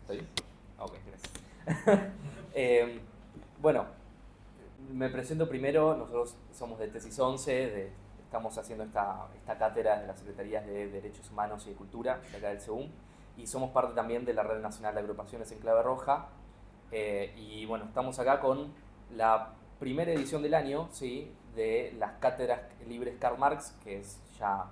¿Estoy? Ok, gracias. Bueno, me presento primero. Nosotros somos de Tesis 11, estamos haciendo esta cátedra de las Secretarías de Derechos Humanos y de Cultura de acá del SEUM, y somos parte también de la Red Nacional de Agrupaciones en Clave Roja. Y bueno, estamos acá con la primera edición del año, ¿sí?, de las cátedras libres Karl Marx, que es ya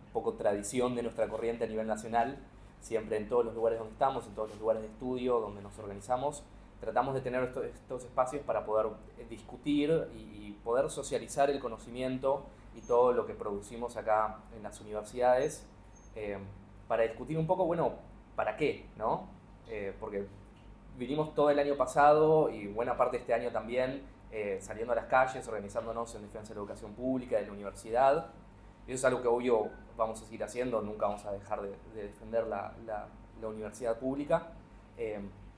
un poco tradición de nuestra corriente a nivel nacional. Siempre en todos los lugares donde estamos, en todos los lugares de estudio donde nos organizamos, tratamos de tener estos espacios para poder discutir y poder socializar el conocimiento y todo lo que producimos acá en las universidades, eh, para discutir un poco, bueno, ¿para qué? ¿No? Porque vinimos todo el año pasado y buena parte de este año también, saliendo a las calles, organizándonos en defensa de la educación pública, de la universidad. Y eso es algo que obvio vamos a seguir haciendo, nunca vamos a dejar de defender la universidad pública.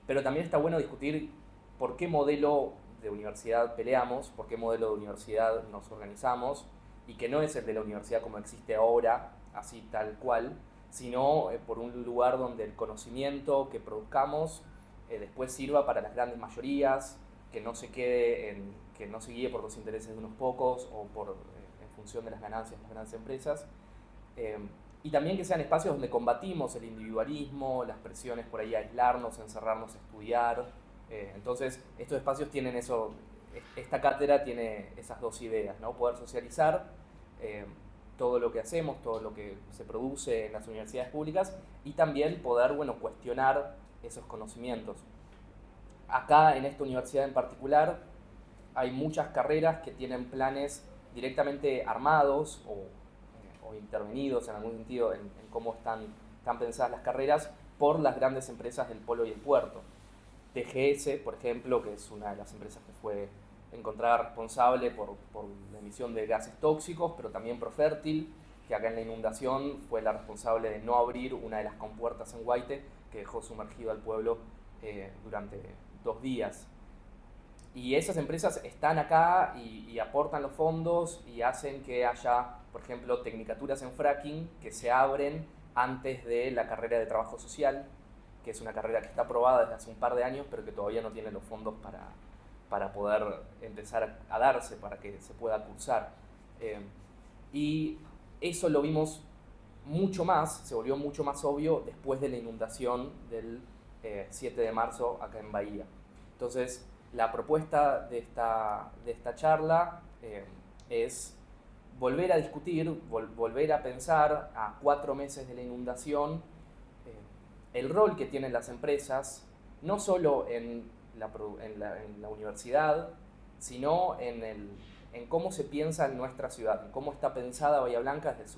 Pero también está bueno discutir por qué modelo de universidad peleamos, por qué modelo de universidad nos organizamos, y que no es el de la universidad como existe ahora, así tal cual, sino por un lugar donde el conocimiento que produzcamos después sirva para las grandes mayorías, que no se que no se guíe por los intereses de unos pocos o en función de las ganancias de las grandes empresas. Eh, y también que sean espacios donde combatimos el individualismo, las presiones por ahí a aislarnos, encerrarnos a estudiar. Entonces, estos espacios tienen eso, esta cátedra tiene esas dos ideas, ¿no? Poder socializar todo lo que hacemos, todo lo que se produce en las universidades públicas, y también poder, bueno, cuestionar esos conocimientos. Acá, en esta universidad en particular, hay muchas carreras que tienen planes directamente armados o intervenidos en algún sentido en cómo están pensadas las carreras por las grandes empresas del polo y el puerto. TGS, por ejemplo, que es una de las empresas que fue encontrada responsable por la emisión de gases tóxicos, pero también Profértil, que acá en la inundación fue la responsable de no abrir una de las compuertas en Guaite, que dejó sumergido al pueblo durante 2 días. Y esas empresas están acá y aportan los fondos y hacen que haya, por ejemplo, tecnicaturas en fracking que se abren antes de la carrera de trabajo social, que es una carrera que está aprobada desde hace un par de años, pero que todavía no tiene los fondos para poder empezar a darse, para que se pueda cursar. Y eso lo vimos mucho más, se volvió mucho más obvio después de la inundación del 7 de marzo acá en Bahía. Entonces, la propuesta de esta charla es volver a discutir, volver a pensar a 4 meses de la inundación, el rol que tienen las empresas, no solo en la universidad, sino en cómo se piensa en nuestra ciudad, en cómo está pensada Bahía Blanca desde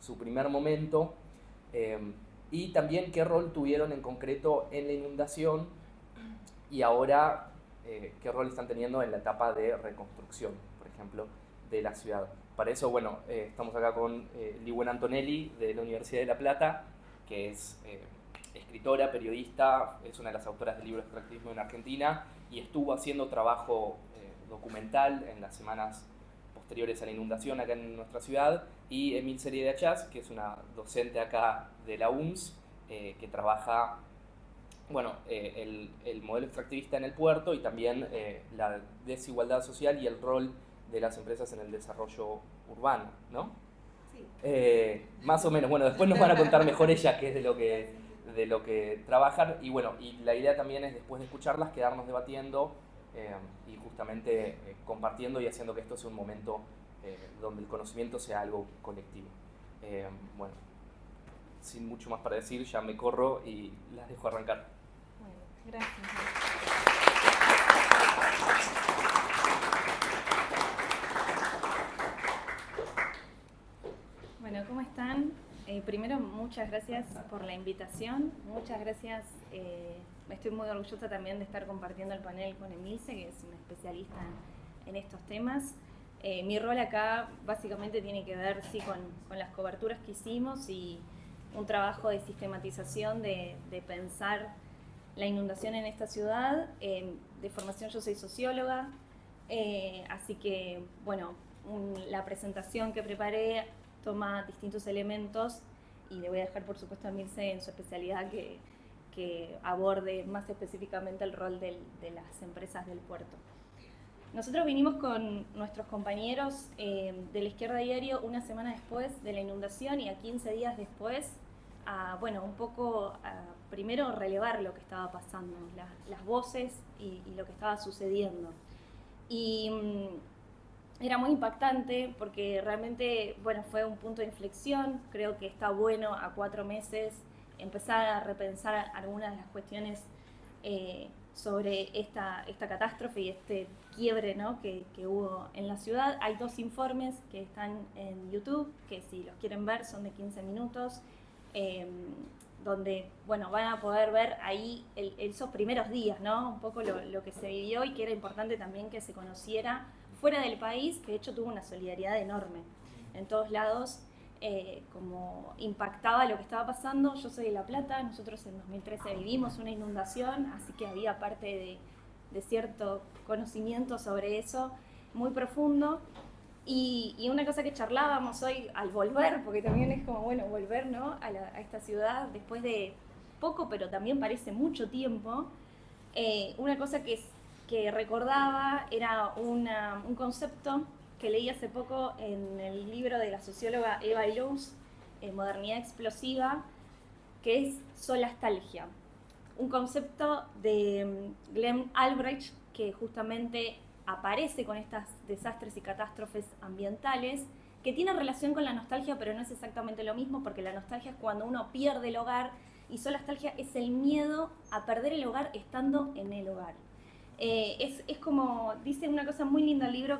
su primer momento, y también qué rol tuvieron en concreto en la inundación y ahora qué rol están teniendo en la etapa de reconstrucción, por ejemplo, de la ciudad. Para eso, bueno, estamos acá con Ligüen Antonelli de la Universidad de La Plata, que es escritora, periodista, es una de las autoras del libro Extractivismo en Argentina, y estuvo haciendo trabajo documental en las semanas posteriores a la inundación acá en nuestra ciudad, y Emil Serie de Achaz, que es una docente acá de la UMS, que trabaja, bueno, el modelo extractivista en el puerto y también la desigualdad social y el rol de las empresas en el desarrollo urbano, ¿no? Sí. Más o menos. Bueno, después nos van a contar mejor ellas qué es de lo que trabajan, y bueno, y la idea también es, después de escucharlas, quedarnos debatiendo y justamente compartiendo y haciendo que esto sea un momento donde el conocimiento sea algo colectivo. Bueno, sin mucho más para decir, ya me corro y las dejo arrancar. Bueno, gracias. Bueno, ¿cómo están? Primero, muchas gracias por la invitación. Muchas gracias. Estoy muy orgullosa también de estar compartiendo el panel con Emilce, que es una especialista en estos temas. Mi rol acá básicamente tiene que ver, sí, con las coberturas que hicimos y un trabajo de sistematización de pensar la inundación en esta ciudad. De formación yo soy socióloga, así que, bueno, la presentación que preparé toma distintos elementos y le voy a dejar, por supuesto, a Mirce en su especialidad que que aborde más específicamente el rol de las empresas del puerto. Nosotros vinimos con nuestros compañeros de La Izquierda Diario una semana después de la inundación y a 15 días después a, bueno, un poco primero relevar lo que estaba pasando, las voces y lo que estaba sucediendo. Y era muy impactante porque realmente, bueno, fue un punto de inflexión. Creo que está bueno a 4 meses empezar a repensar algunas de las cuestiones sobre esta catástrofe y este quiebre, ¿no?, que hubo en la ciudad. Hay 2 informes que están en YouTube, que si los quieren ver son de 15 minutos, donde, bueno, van a poder ver ahí esos primeros días, ¿no?, un poco lo que se vivió y que era importante también que se conociera fuera del país, que de hecho tuvo una solidaridad enorme en todos lados, como impactaba lo que estaba pasando. Yo soy de La Plata, nosotros en 2013 vivimos una inundación, así que había parte de cierto conocimiento sobre eso muy profundo. Y una cosa que charlábamos hoy al volver, porque también es como, bueno, volver, ¿no?, a esta ciudad después de poco, pero también parece mucho tiempo, una cosa que recordaba era un concepto que leí hace poco en el libro de la socióloga Eva Illouz, Modernidad Explosiva, que es solastalgia. Un concepto de Glenn Albrecht que justamente aparece con estos desastres y catástrofes ambientales, que tiene relación con la nostalgia, pero no es exactamente lo mismo, porque la nostalgia es cuando uno pierde el hogar y solastalgia es el miedo a perder el hogar estando en el hogar. Es como, dice una cosa muy linda el libro,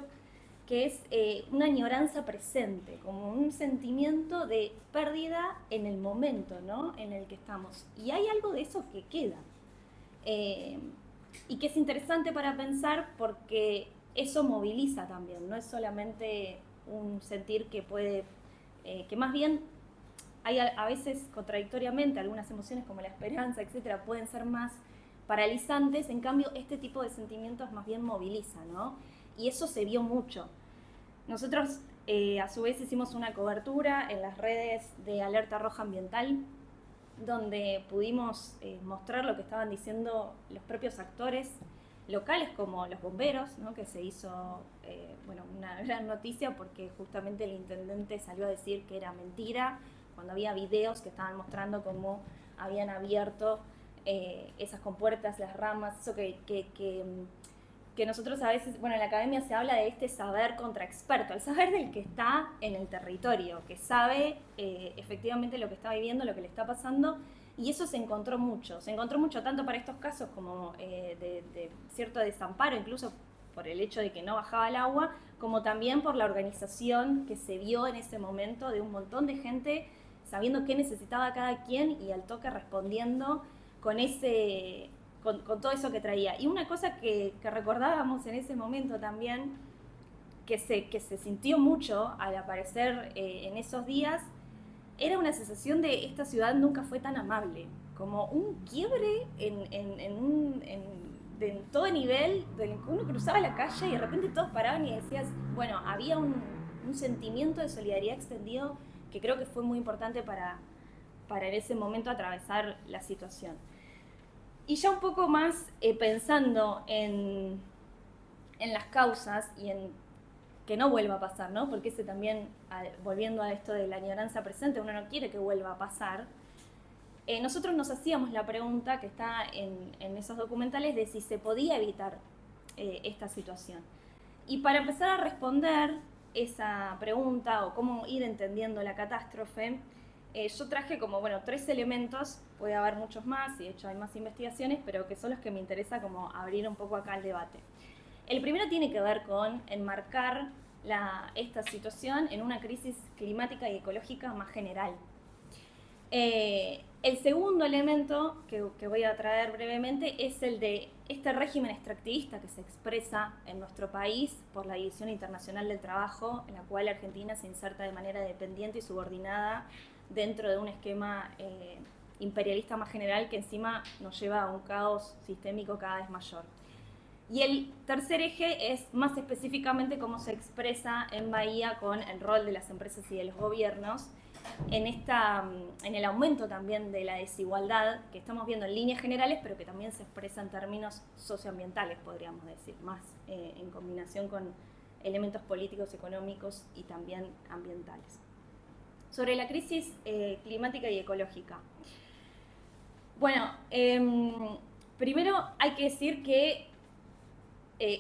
que es una añoranza presente, como un sentimiento de pérdida en el momento, ¿no?, en el que estamos. Y hay algo de eso que queda. Y que es interesante para pensar porque eso moviliza también, no es solamente un sentir que puede, que más bien hay a veces contradictoriamente algunas emociones como la esperanza, etcétera, pueden ser más paralizantes. En cambio este tipo de sentimientos más bien moviliza, ¿no? Y eso se vio mucho. Nosotros a su vez hicimos una cobertura en las redes de Alerta Roja Ambiental, donde pudimos mostrar lo que estaban diciendo los propios actores locales, como los bomberos, ¿no?, que se hizo bueno, una gran noticia porque justamente el intendente salió a decir que era mentira, cuando había videos que estaban mostrando cómo habían abierto esas compuertas, las ramas, eso que nosotros a veces, bueno, en la academia se habla de este saber contra experto, el saber del que está en el territorio, que sabe efectivamente lo que está viviendo, lo que le está pasando, y eso se encontró mucho tanto para estos casos como de cierto desamparo, incluso por el hecho de que no bajaba el agua, como también por la organización que se vio en ese momento de un montón de gente sabiendo qué necesitaba cada quien y al toque respondiendo con todo eso que traía. Y una cosa que recordábamos en ese momento también, que se sintió mucho al aparecer en esos días, era una sensación de esta ciudad nunca fue tan amable, como un quiebre en todo nivel, del que uno cruzaba la calle y de repente todos paraban y decías, bueno, había un sentimiento de solidaridad extendido que creo que fue muy importante para en ese momento atravesar la situación. Y ya un poco más pensando en las causas y en que no vuelva a pasar, ¿no? Porque ese también, volviendo a esto de la añoranza presente, uno no quiere que vuelva a pasar. Nosotros nos hacíamos la pregunta que está en esos documentales de si se podía evitar esta situación. Y para empezar a responder esa pregunta o cómo ir entendiendo la catástrofe, yo traje como, bueno, 3 elementos, puede haber muchos más, y de hecho hay más investigaciones, pero que son los que me interesa como abrir un poco acá el debate. El primero tiene que ver con enmarcar esta situación en una crisis climática y ecológica más general. El segundo elemento que voy a traer brevemente es el de este régimen extractivista que se expresa en nuestro país por la División Internacional del Trabajo, en la cual Argentina se inserta de manera dependiente y subordinada dentro de un esquema imperialista más general que encima nos lleva a un caos sistémico cada vez mayor. Y el tercer eje es más específicamente cómo se expresa en Bahía con el rol de las empresas y de los gobiernos, en el aumento también de la desigualdad que estamos viendo en líneas generales, pero que también se expresa en términos socioambientales, podríamos decir, más en combinación con elementos políticos, económicos y también ambientales. Sobre la crisis climática y ecológica. Bueno, primero hay que decir que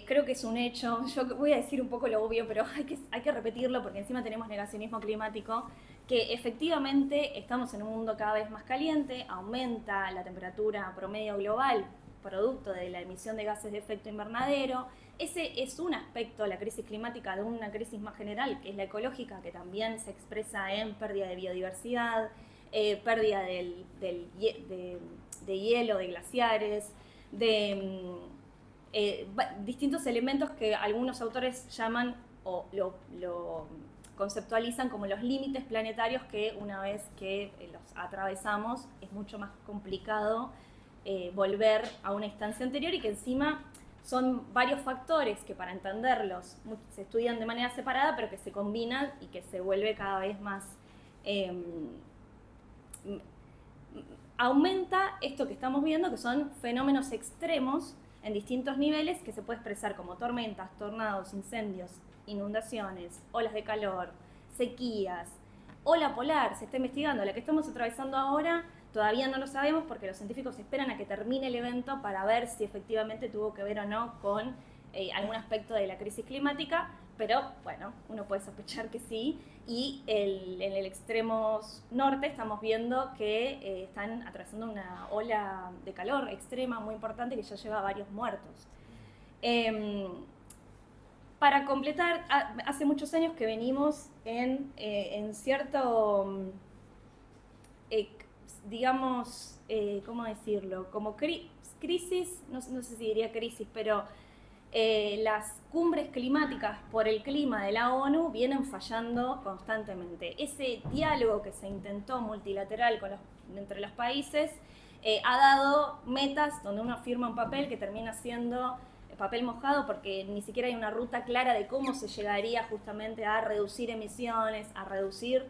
creo que es un hecho, yo voy a decir un poco lo obvio, pero hay que repetirlo porque encima tenemos negacionismo climático, que efectivamente estamos en un mundo cada vez más caliente, aumenta la temperatura promedio global producto de la emisión de gases de efecto invernadero. Ese es un aspecto, la crisis climática, de una crisis más general, que es la ecológica, que también se expresa en pérdida de biodiversidad, pérdida de hielo, de glaciares, de distintos elementos que algunos autores llaman o lo conceptualizan como los límites planetarios, que una vez que los atravesamos es mucho más complicado volver a una instancia anterior, y que encima son varios factores que para entenderlos se estudian de manera separada, pero que se combinan y que se vuelve cada vez más... aumenta esto que estamos viendo, que son fenómenos extremos en distintos niveles, que se puede expresar como tormentas, tornados, incendios, inundaciones, olas de calor, sequías, ola polar. Se está investigando. La que estamos atravesando ahora todavía no lo sabemos, porque los científicos esperan a que termine el evento para ver si efectivamente tuvo que ver o no con algún aspecto de la crisis climática, pero bueno, uno puede sospechar que sí. Y en el extremo norte estamos viendo que están atravesando una ola de calor extrema muy importante que ya lleva varios muertos. Para completar, hace muchos años que venimos en cierto, digamos, ¿cómo decirlo? Como crisis, no sé si diría crisis, pero las cumbres climáticas por el clima de la ONU vienen fallando constantemente. Ese diálogo que se intentó multilateral entre los países ha dado metas donde uno firma un papel que termina siendo papel mojado, porque ni siquiera hay una ruta clara de cómo se llegaría justamente a reducir emisiones, a reducir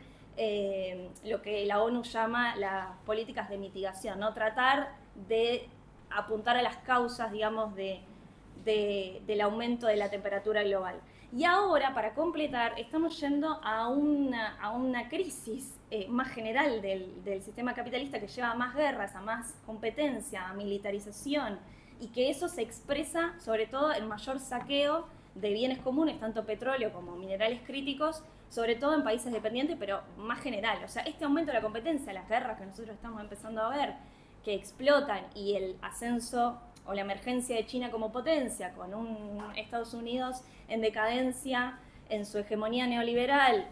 lo que la ONU llama las políticas de mitigación, ¿no? Tratar de apuntar a las causas, digamos, del aumento de la temperatura global. Y ahora, para completar, estamos yendo a una crisis más general del sistema capitalista, que lleva a más guerras, a más competencia, a militarización, y que eso se expresa sobre todo en mayor saqueo de bienes comunes, tanto petróleo como minerales críticos, sobre todo en países dependientes, pero más general. O sea, este aumento de la competencia, las guerras que nosotros estamos empezando a ver, que explotan, y el ascenso o la emergencia de China como potencia, con un Estados Unidos en decadencia en su hegemonía neoliberal,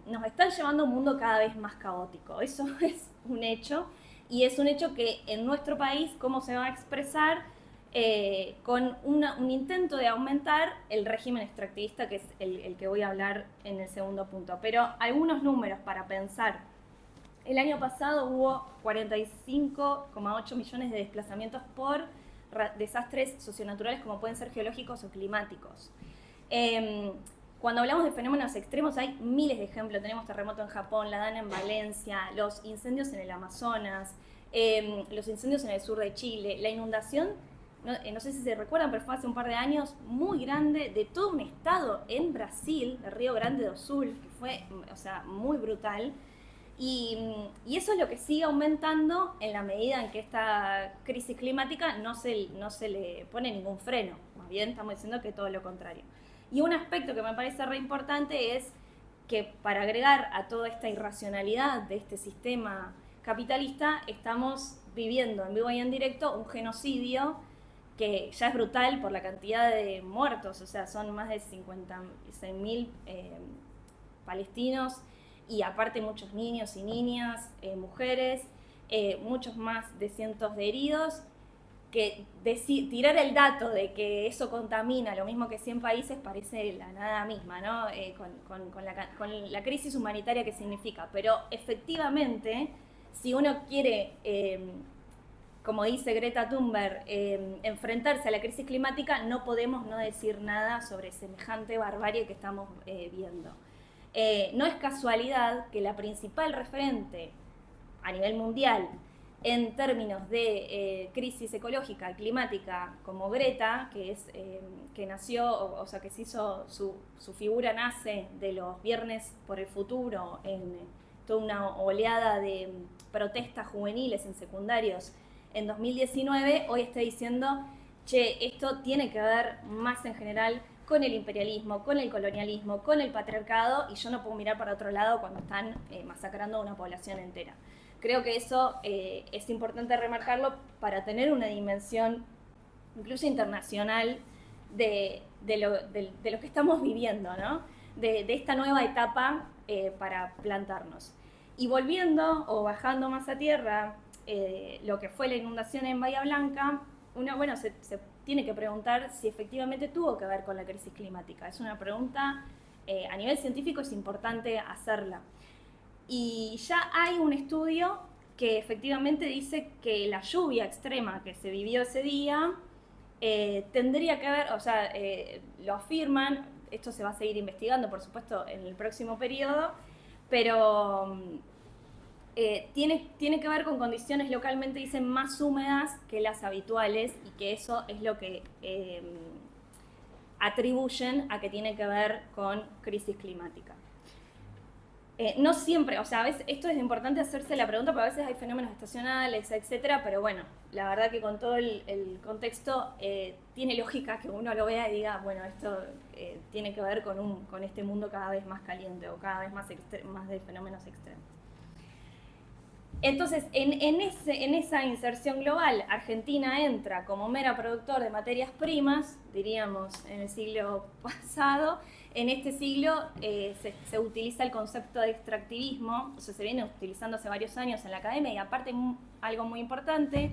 nos están llevando a un mundo cada vez más caótico. Eso es un hecho, y es un hecho que en nuestro país, ¿cómo se va a expresar? Con un intento de aumentar el régimen extractivista, que es el que voy a hablar en el segundo punto. Pero algunos números para pensar. El año pasado hubo 45,8 millones de desplazamientos por desastres socionaturales, como pueden ser geológicos o climáticos. Cuando hablamos de fenómenos extremos hay miles de ejemplos. Tenemos terremoto en Japón, la Dana en Valencia, los incendios en el Amazonas, los incendios en el sur de Chile, la inundación, no sé si se recuerdan, pero fue hace un par de años, muy grande, de todo un estado en Brasil, de Río Grande do Sul, que fue, o sea, muy brutal. Y eso es lo que sigue aumentando en la medida en que esta crisis climática no se le pone ningún freno. Más bien estamos diciendo que todo lo contrario. Y un aspecto que me parece re importante es que, para agregar a toda esta irracionalidad de este sistema capitalista, estamos viviendo en vivo y en directo un genocidio que ya es brutal por la cantidad de muertos. O sea, son más de 56.000 palestinos, y aparte muchos niños y niñas, mujeres, muchos más de cientos de heridos. Que tirar el dato de que eso contamina lo mismo que 100 países parece la nada misma, ¿no? Con la crisis humanitaria que significa. Pero efectivamente, si uno quiere, como dice Greta Thunberg, enfrentarse a la crisis climática, no podemos no decir nada sobre semejante barbarie que estamos viendo. No es casualidad que la principal referente a nivel mundial en términos de crisis ecológica y climática como Greta, que nació, o sea, que se hizo, su figura nace de los Viernes por el Futuro, en toda una oleada de protestas juveniles en secundarios en 2019, hoy está diciendo, che, esto tiene que ver más en general con el imperialismo, con el colonialismo, con el patriarcado, y yo no puedo mirar para otro lado cuando están masacrando a una población entera. Creo que eso es importante remarcarlo para tener una dimensión incluso internacional de lo que estamos viviendo, ¿no? De esta nueva etapa para plantarnos. Y volviendo o bajando más a tierra, lo que fue la inundación en Bahía Blanca, uno, bueno, se tiene que preguntar si efectivamente tuvo que ver con la crisis climática. Es una pregunta, a nivel científico es importante hacerla. Y ya hay un estudio que efectivamente dice que la lluvia extrema que se vivió ese día tendría que ver, o sea, lo afirman, esto se va a seguir investigando, por supuesto, en el próximo periodo, pero tiene que ver con condiciones localmente, dicen, más húmedas que las habituales, y que eso es lo que atribuyen a que tiene que ver con crisis climática. No siempre, o sea, a veces esto es importante hacerse la pregunta, porque a veces hay fenómenos estacionales, etcétera, pero bueno, la verdad que con todo el contexto tiene lógica que uno lo vea y diga, bueno, esto tiene que ver con este mundo cada vez más caliente o cada vez más de fenómenos extremos. Entonces, en esa inserción global, Argentina entra como mera productor de materias primas, diríamos, en el siglo pasado. En este siglo se utiliza el concepto de extractivismo, o sea, se viene utilizando hace varios años en la academia, y aparte algo muy importante,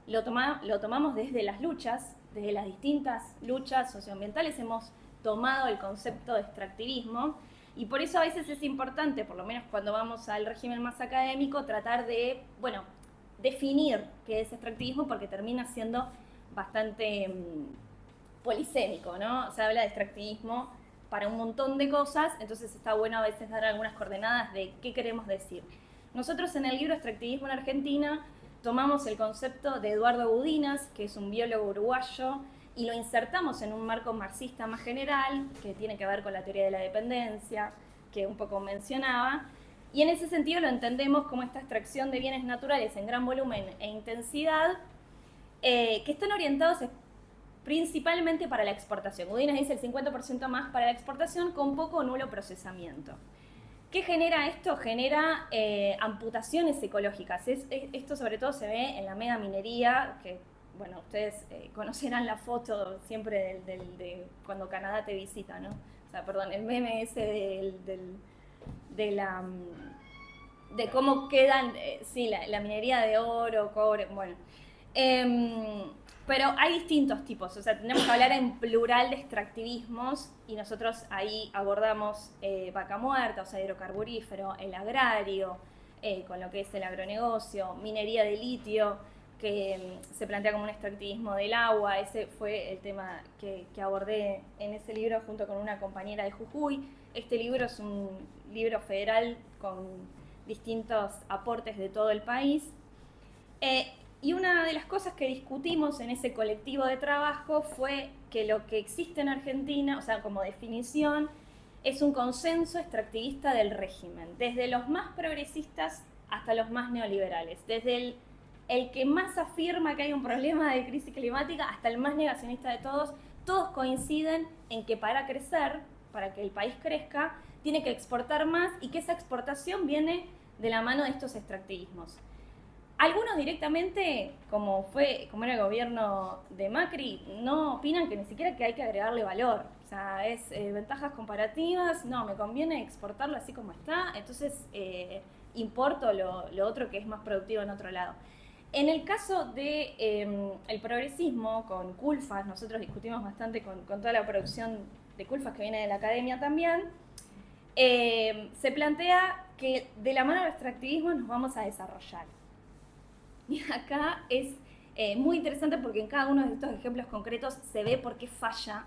lo tomamos desde las luchas, desde las distintas luchas socioambientales hemos tomado el concepto de extractivismo, y por eso a veces es importante, por lo menos cuando vamos al régimen más académico, tratar de, bueno, definir qué es extractivismo, porque termina siendo bastante polisémico, ¿no? Se habla de extractivismo para un montón de cosas, entonces está bueno a veces dar algunas coordenadas de qué queremos decir. Nosotros en el libro Extractivismo en Argentina tomamos el concepto de Eduardo Budinas, que es un biólogo uruguayo, y lo insertamos en un marco marxista más general, que tiene que ver con la teoría de la dependencia, que un poco mencionaba, y en ese sentido lo entendemos como esta extracción de bienes naturales en gran volumen e intensidad, que están orientados principalmente para la exportación. Budinas dice el 50% más para la exportación, con poco o nulo procesamiento. ¿Qué genera esto? Genera amputaciones ecológicas. Esto sobre todo se ve en la megaminería, que bueno, ustedes conocerán la foto siempre de cuando Canadá te visita, ¿no? O sea, perdón, el meme ese de cómo quedan, sí, la minería de oro, cobre, bueno. Pero hay distintos tipos, o sea, tenemos que hablar en plural de extractivismos, y nosotros ahí abordamos vaca muerta, o sea, hidrocarburífero, el agrario, con lo que es el agronegocio, minería de litio, que se plantea como un extractivismo del agua. Ese fue el tema que abordé en ese libro junto con una compañera de Jujuy. Este libro es un libro federal con distintos aportes de todo el país. Y una de las cosas que discutimos en ese colectivo de trabajo fue que lo que existe en Argentina, o sea, como definición, es un consenso extractivista del régimen, desde los más progresistas hasta los más neoliberales, desde el que más afirma que hay un problema de crisis climática hasta el más negacionista de todos coinciden en que para crecer, para que el país crezca, tiene que exportar más, y que esa exportación viene de la mano de estos extractivismos. Algunos directamente, como era el gobierno de Macri, no opinan que ni siquiera que hay que agregarle valor. O sea, es ventajas comparativas, no, me conviene exportarlo así como está, entonces importo lo otro que es más productivo en otro lado. En el caso de el progresismo, con Culfas, nosotros discutimos bastante con toda la producción de Culfas que viene de la academia también, se plantea que de la mano del extractivismo nos vamos a desarrollar. Y acá es muy interesante porque en cada uno de estos ejemplos concretos se ve por qué falla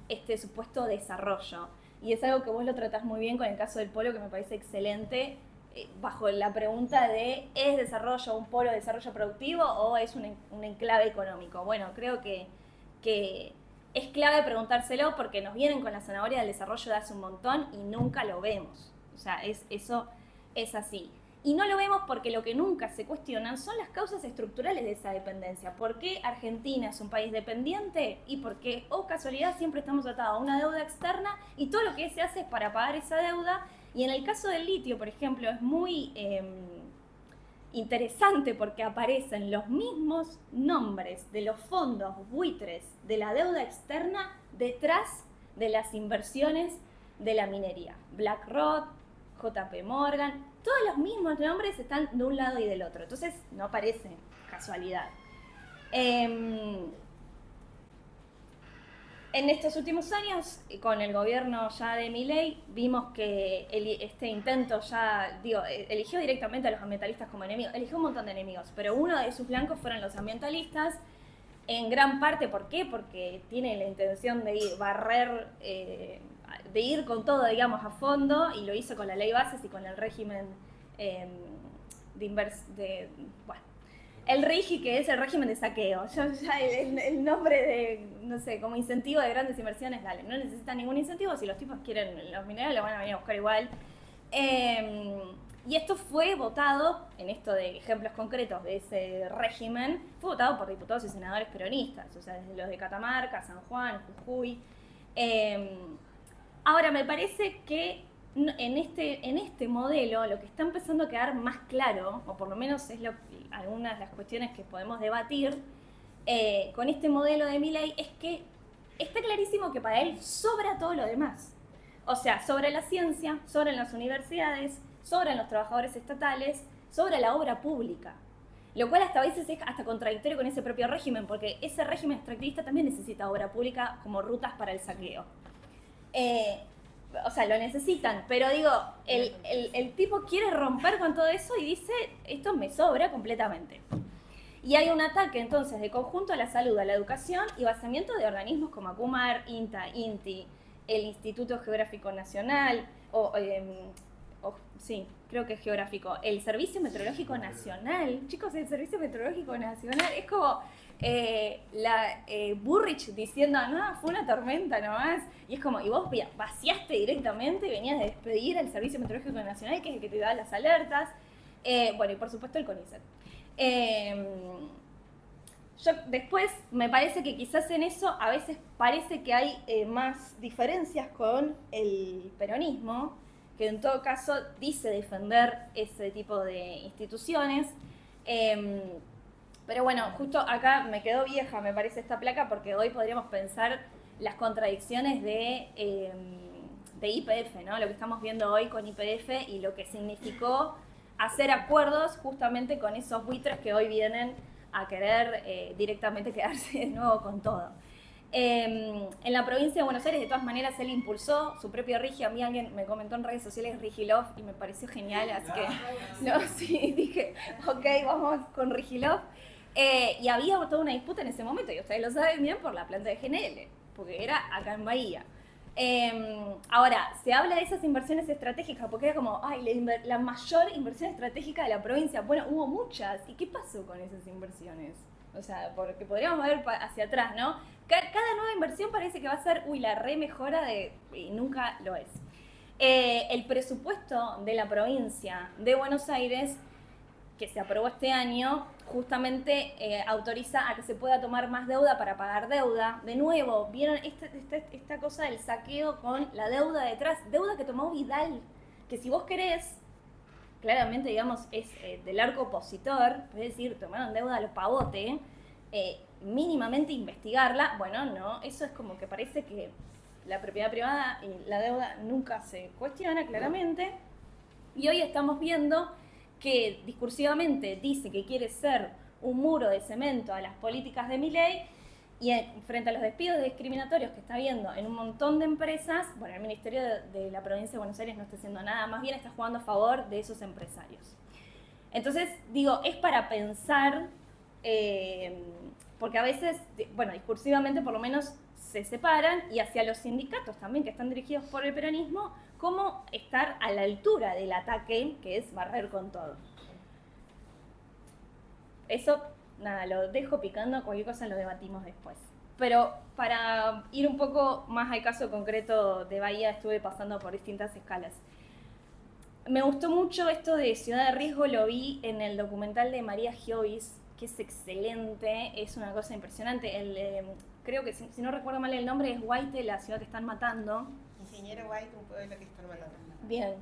este supuesto desarrollo. y es algo que vos lo tratás muy bien con el caso del polo, que me parece excelente, bajo la pregunta de ¿es desarrollo un polo de desarrollo productivo o es un enclave económico? Bueno, creo que es clave preguntárselo porque nos vienen con la zanahoria del desarrollo de hace un montón y nunca lo vemos. O sea, eso es así. Y no lo vemos porque lo que nunca se cuestionan son las causas estructurales de esa dependencia. ¿Por qué Argentina es un país dependiente? Y por qué, casualidad, siempre estamos atados a una deuda externa y todo lo que se hace es para pagar esa deuda. Y en el caso del litio, por ejemplo, es muy interesante porque aparecen los mismos nombres de los fondos buitres de la deuda externa detrás de las inversiones de la minería. BlackRock, JP Morgan, todos los mismos nombres están de un lado y del otro. Entonces no parece casualidad. En estos últimos años, con el gobierno ya de Milei, vimos que este intento ya, eligió directamente a los ambientalistas como enemigos, eligió un montón de enemigos, pero uno de sus blancos fueron los ambientalistas, en gran parte, ¿por qué? Porque tiene la intención de de ir con todo, digamos, a fondo, y lo hizo con la ley bases y con el régimen el RIGI, que es el régimen de saqueo. El nombre de, no sé, como incentivo de grandes inversiones, dale, no necesitan ningún incentivo, si los tipos quieren los minerales lo van a venir a buscar igual. Y esto fue votado, en esto de ejemplos concretos de ese régimen, fue votado por diputados y senadores peronistas, o sea, desde los de Catamarca, San Juan, Jujuy. Ahora, me parece que en este modelo lo que está empezando a quedar más claro, o por lo menos es algunas de las cuestiones que podemos debatir con este modelo de Milei, es que está clarísimo que para él sobra todo lo demás. O sea, sobra la ciencia, sobran las universidades, sobran los trabajadores estatales, sobra la obra pública. Lo cual hasta a veces es hasta contradictorio con ese propio régimen, porque ese régimen extractivista también necesita obra pública como rutas para el saqueo. O sea, lo necesitan, pero digo, el tipo quiere romper con todo eso y dice, esto me sobra completamente. Y hay un ataque entonces de conjunto a la salud, a la educación y basamiento de organismos como ACUMAR, INTA, INTI, el Instituto Geográfico Nacional, sí, creo que es geográfico, el Servicio Meteorológico Nacional. Chicos, el Servicio Meteorológico Nacional es como Burrich diciendo, no, fue una tormenta nomás. Y es como, y vos vaciaste directamente y venías de despedir al Servicio Meteorológico Nacional, que es el que te da las alertas. Bueno, y por supuesto el CONICET. Yo después me parece que quizás en eso a veces parece que hay más diferencias con el peronismo, que en todo caso dice defender ese tipo de instituciones. Pero bueno, justo acá me quedó vieja, me parece, esta placa, porque hoy podríamos pensar las contradicciones de YPF, ¿no? Lo que estamos viendo hoy con YPF y lo que significó hacer acuerdos justamente con esos buitres que hoy vienen a querer directamente quedarse de nuevo con todo. En la provincia de Buenos Aires, de todas maneras, él impulsó su propio RIGI. A mí alguien me comentó en redes sociales RIGILOF y me pareció genial, así que sí, dije, ok, vamos con RIGILOF. Y había toda una disputa en ese momento, y ustedes lo saben bien, por la planta de GNL, porque era acá en Bahía. Ahora, se habla de esas inversiones estratégicas, porque era como, ay, la mayor inversión estratégica de la provincia. Bueno, hubo muchas. ¿Y qué pasó con esas inversiones? O sea, porque podríamos ver hacia atrás, ¿no? Cada nueva inversión parece que va a ser, la mejora y nunca lo es. El presupuesto de la provincia de Buenos Aires, que se aprobó este año, justamente autoriza a que se pueda tomar más deuda para pagar deuda. De nuevo, vieron esta cosa del saqueo con la deuda detrás, deuda que tomó Vidal, que si vos querés, claramente, digamos, es del arco opositor, es decir, tomaron deuda a los pavote, mínimamente investigarla. Bueno, no, eso es como que parece que la propiedad privada y la deuda nunca se cuestiona claramente. Y hoy estamos viendo que discursivamente dice que quiere ser un muro de cemento a las políticas de Milei, y frente a los despidos discriminatorios que está habiendo en un montón de empresas, bueno, el Ministerio de la Provincia de Buenos Aires no está haciendo nada, más bien está jugando a favor de esos empresarios. Entonces, digo, es para pensar, porque a veces, bueno, discursivamente por lo menos se separan, y hacia los sindicatos también, que están dirigidos por el peronismo, cómo estar a la altura del ataque, que es barrer con todo. Eso, nada, lo dejo picando, cualquier cosa lo debatimos después. Pero para ir un poco más al caso concreto de Bahía, estuve pasando por distintas escalas. Me gustó mucho esto de Ciudad de Riesgo, lo vi en el documental de María Giovis, que es excelente, es una cosa impresionante. Creo que, si no recuerdo mal el nombre, es Guaite, la ciudad que están matando. Ingeniero Guaite, un pueblo que están matando. Bien,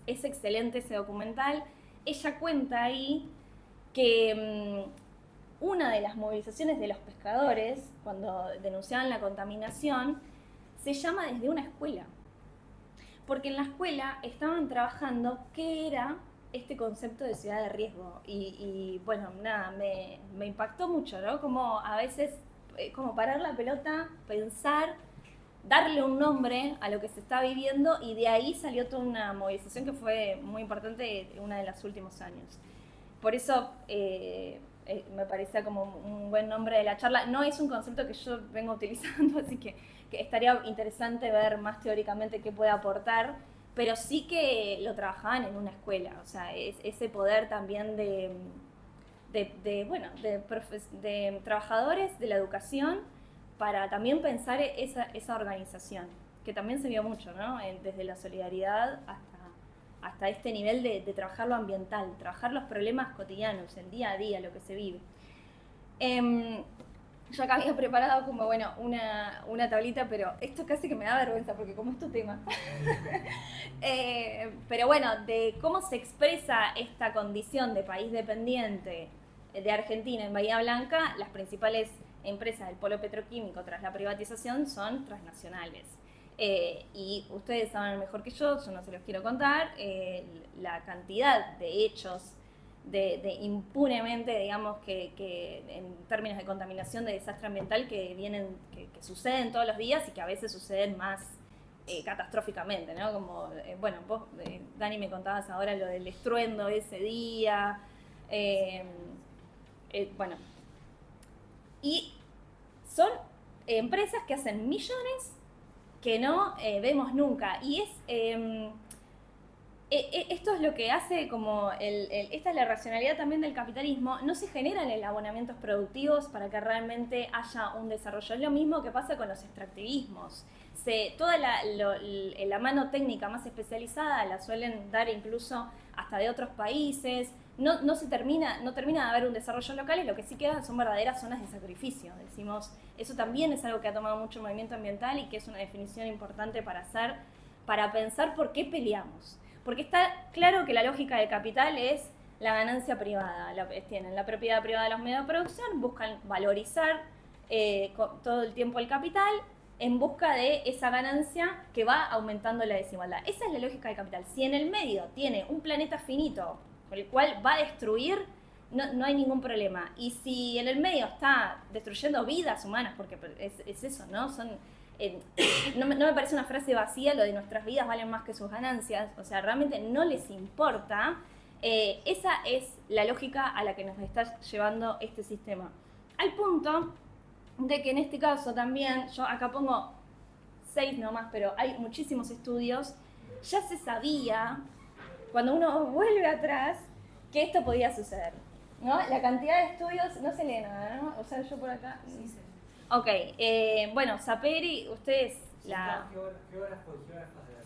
es excelente ese documental. Ella cuenta ahí que una de las movilizaciones de los pescadores, cuando denunciaban la contaminación, se llama desde una escuela. Porque en la escuela estaban trabajando qué era este concepto de ciudad de riesgo. Y bueno, nada, me impactó mucho, ¿no? Como a veces, como parar la pelota, pensar, darle un nombre a lo que se está viviendo, y de ahí salió toda una movilización que fue muy importante en uno de los últimos años. Por eso me parecía como un buen nombre de la charla. No es un concepto que yo vengo utilizando, así que estaría interesante ver más teóricamente qué puede aportar, pero sí que lo trabajaban en una escuela, o sea, ese poder también de trabajadores de la educación para también pensar esa organización, que también se vio mucho, ¿no? Desde la solidaridad hasta este nivel de trabajar lo ambiental, trabajar los problemas cotidianos, el día a día, lo que se vive. Yo acá había preparado como, bueno, una tablita, pero esto casi que me da vergüenza porque como es tu tema. Pero bueno, de cómo se expresa esta condición de país dependiente de Argentina en Bahía Blanca, las principales empresas del polo petroquímico tras la privatización son transnacionales. Y ustedes saben mejor que yo no se los quiero contar, la cantidad de hechos de impunemente, digamos, que en términos de contaminación, de desastre ambiental, que suceden todos los días y que a veces suceden más catastróficamente, ¿no? Como, bueno, vos, Dani, me contabas ahora lo del estruendo ese día, bueno, y son empresas que hacen millones que no vemos nunca, y esto es lo que hace como esta es la racionalidad también del capitalismo. No se generan abonamientos productivos para que realmente haya un desarrollo. Es lo mismo que pasa con los extractivismos. Toda la mano técnica más especializada la suelen dar incluso hasta de otros países. No termina de haber un desarrollo local, y lo que sí quedan son verdaderas zonas de sacrificio. Decimos, eso también es algo que ha tomado mucho el movimiento ambiental y que es una definición importante para hacer, para pensar por qué peleamos. Porque está claro que la lógica del capital es la ganancia privada. Tienen la propiedad privada de los medios de producción, buscan valorizar todo el tiempo el capital en busca de esa ganancia que va aumentando la desigualdad. Esa es la lógica del capital. Si en el medio tiene un planeta finito con el cual va a destruir, no hay ningún problema. Y si en el medio está destruyendo vidas humanas, porque es eso, ¿no? No me parece una frase vacía lo de nuestras vidas valen más que sus ganancias, o sea, realmente no les importa. Esa es la lógica a la que nos está llevando este sistema. Al punto de que en este caso también, yo acá pongo 6 nomás, pero hay muchísimos estudios, ya se sabía, cuando uno vuelve atrás, que esto podía suceder, ¿no? La cantidad de estudios, no se lee nada, ¿no? O sea, yo por acá... Sí, sí. Ok, bueno, Saperi, ustedes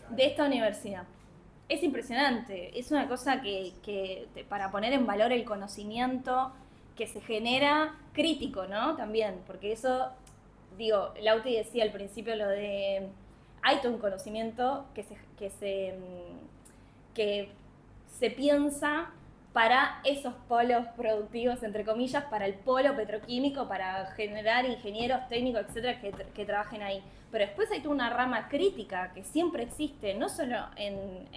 de esta universidad. Es impresionante, es una cosa que para poner en valor el conocimiento que se genera crítico, ¿no? También, porque eso, digo, Lauti decía al principio lo de, hay todo un conocimiento que se piensa para esos polos productivos, entre comillas, para el polo petroquímico, para generar ingenieros técnicos, etcétera, que trabajen ahí. Pero después hay toda una rama crítica que siempre existe, no solo en